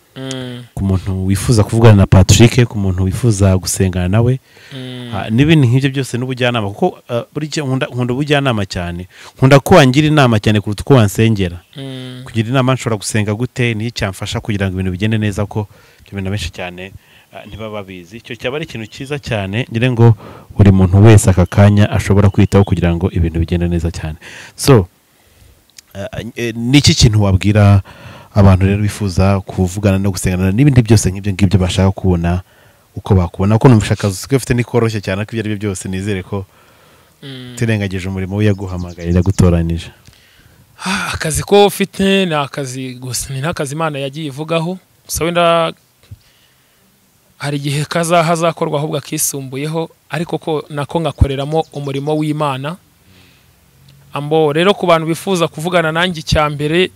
ku muntu wifuza kuvugana na Patrick ku muntu wifuza gusengana nawe n'ibindi nk'ibyo byose n'ubujyanama kuko buri gihe nkunda ubujyanama cyane nkunda ko wangira inama cyane kuruta uko wansengera kugira inama nshobora gusenga gute ni cyamfasha kugira ngo ibintu bigende neza ko ibyo bintu benshi cyane ntibaba babizi icyo cyaba ari ikintu cyiza cyane ngire ngo buri muntu wese aka kanya ashobora kwitaho kugira ngo ibintu bigende neza cyane so niki kintu wabwira abantu rero bifuza kuvugana no gusengana n'ibindi byose nk'ibyo ngibyo bashaka kubona uko bakubona ko numvisha akazi usigaye ufite nikoroshye cyane ko ibyo ari byo byose nizere ko tirengagije umurimo we yaguhamagarira gutoranije akazi ko ufite ni akazi gusa ni n'akazi Imana yagiye ivugaho gusa wenda hari igihe hazakorwa ahubwo akisumbuyeho ariko ko nako ngakoreramo umurimo w'Imana ambo rero ku bantu bifuza kuvugana nanjye icyambere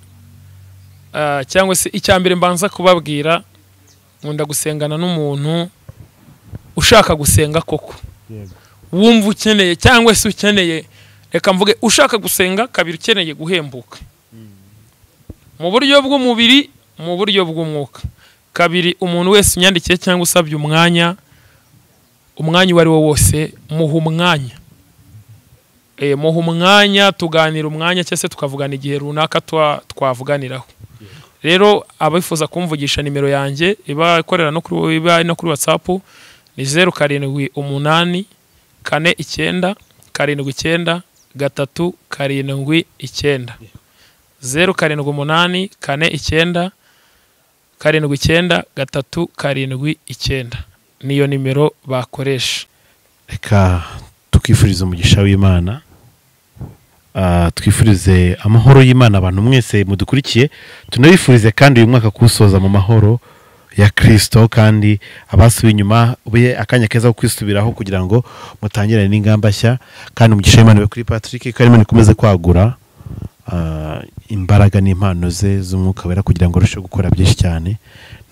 cyangwa se icyambere mbanza kubabwira nkunda gusengana n'umuntu ushaka gusenga koko wumva ukeneye cyangwa se ukeneye reka mvuge ushaka gusenga kabiri ukeneye guhembuka mu buryo bw'umubiri mu buryo bw'umwuka kabiri umuntu wese unyandikiye cyangwa usabye umwanya wari wo wose muha umwanya tuganira umwanya cyangwa se tukavugana igihe runaka twavuganiraho rero abifuza kumvugisha nimero yanjye iba ikorera no kuri WhatsApp ni 0788 49 79 379 0788 49 79 niyo nimero bakoresha reka tukifuriza umugisha w'Imana twifurize amahoro y'Imana abantu mwese mudukurikiye tunabifurize kandi uyu mwaka kusoza mu mahoro ya Kristo kandi abasubiye inyuma ube akanya keza ko kwisubiraho kugira ngo mutangirane n'ingamba nshya kandi umugisha w'Imana we kuri Patrick kandi Imana ikomeze kwagura imbaraga n'impano ze z'umwuka wera kugira ngo arusheho gukora byinshi cyane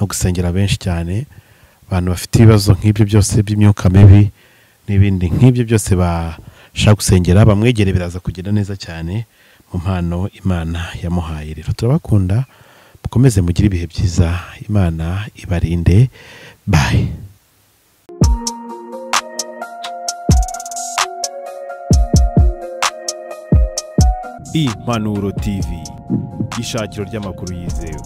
no gusengera benshi cyane abantu bafite ibibazo nk'ibyo byose by'imyuka mibi n'ibindi nk'ibyo byose bashaka gusengera bamwegere biraza kugenda neza cyane mu mpano Imana yamuhaye rero turabakunda mukomeze mugire ibihe byiza Imana ibarinde bye Impanuro TV ishakiro ry'amakuru yizewe.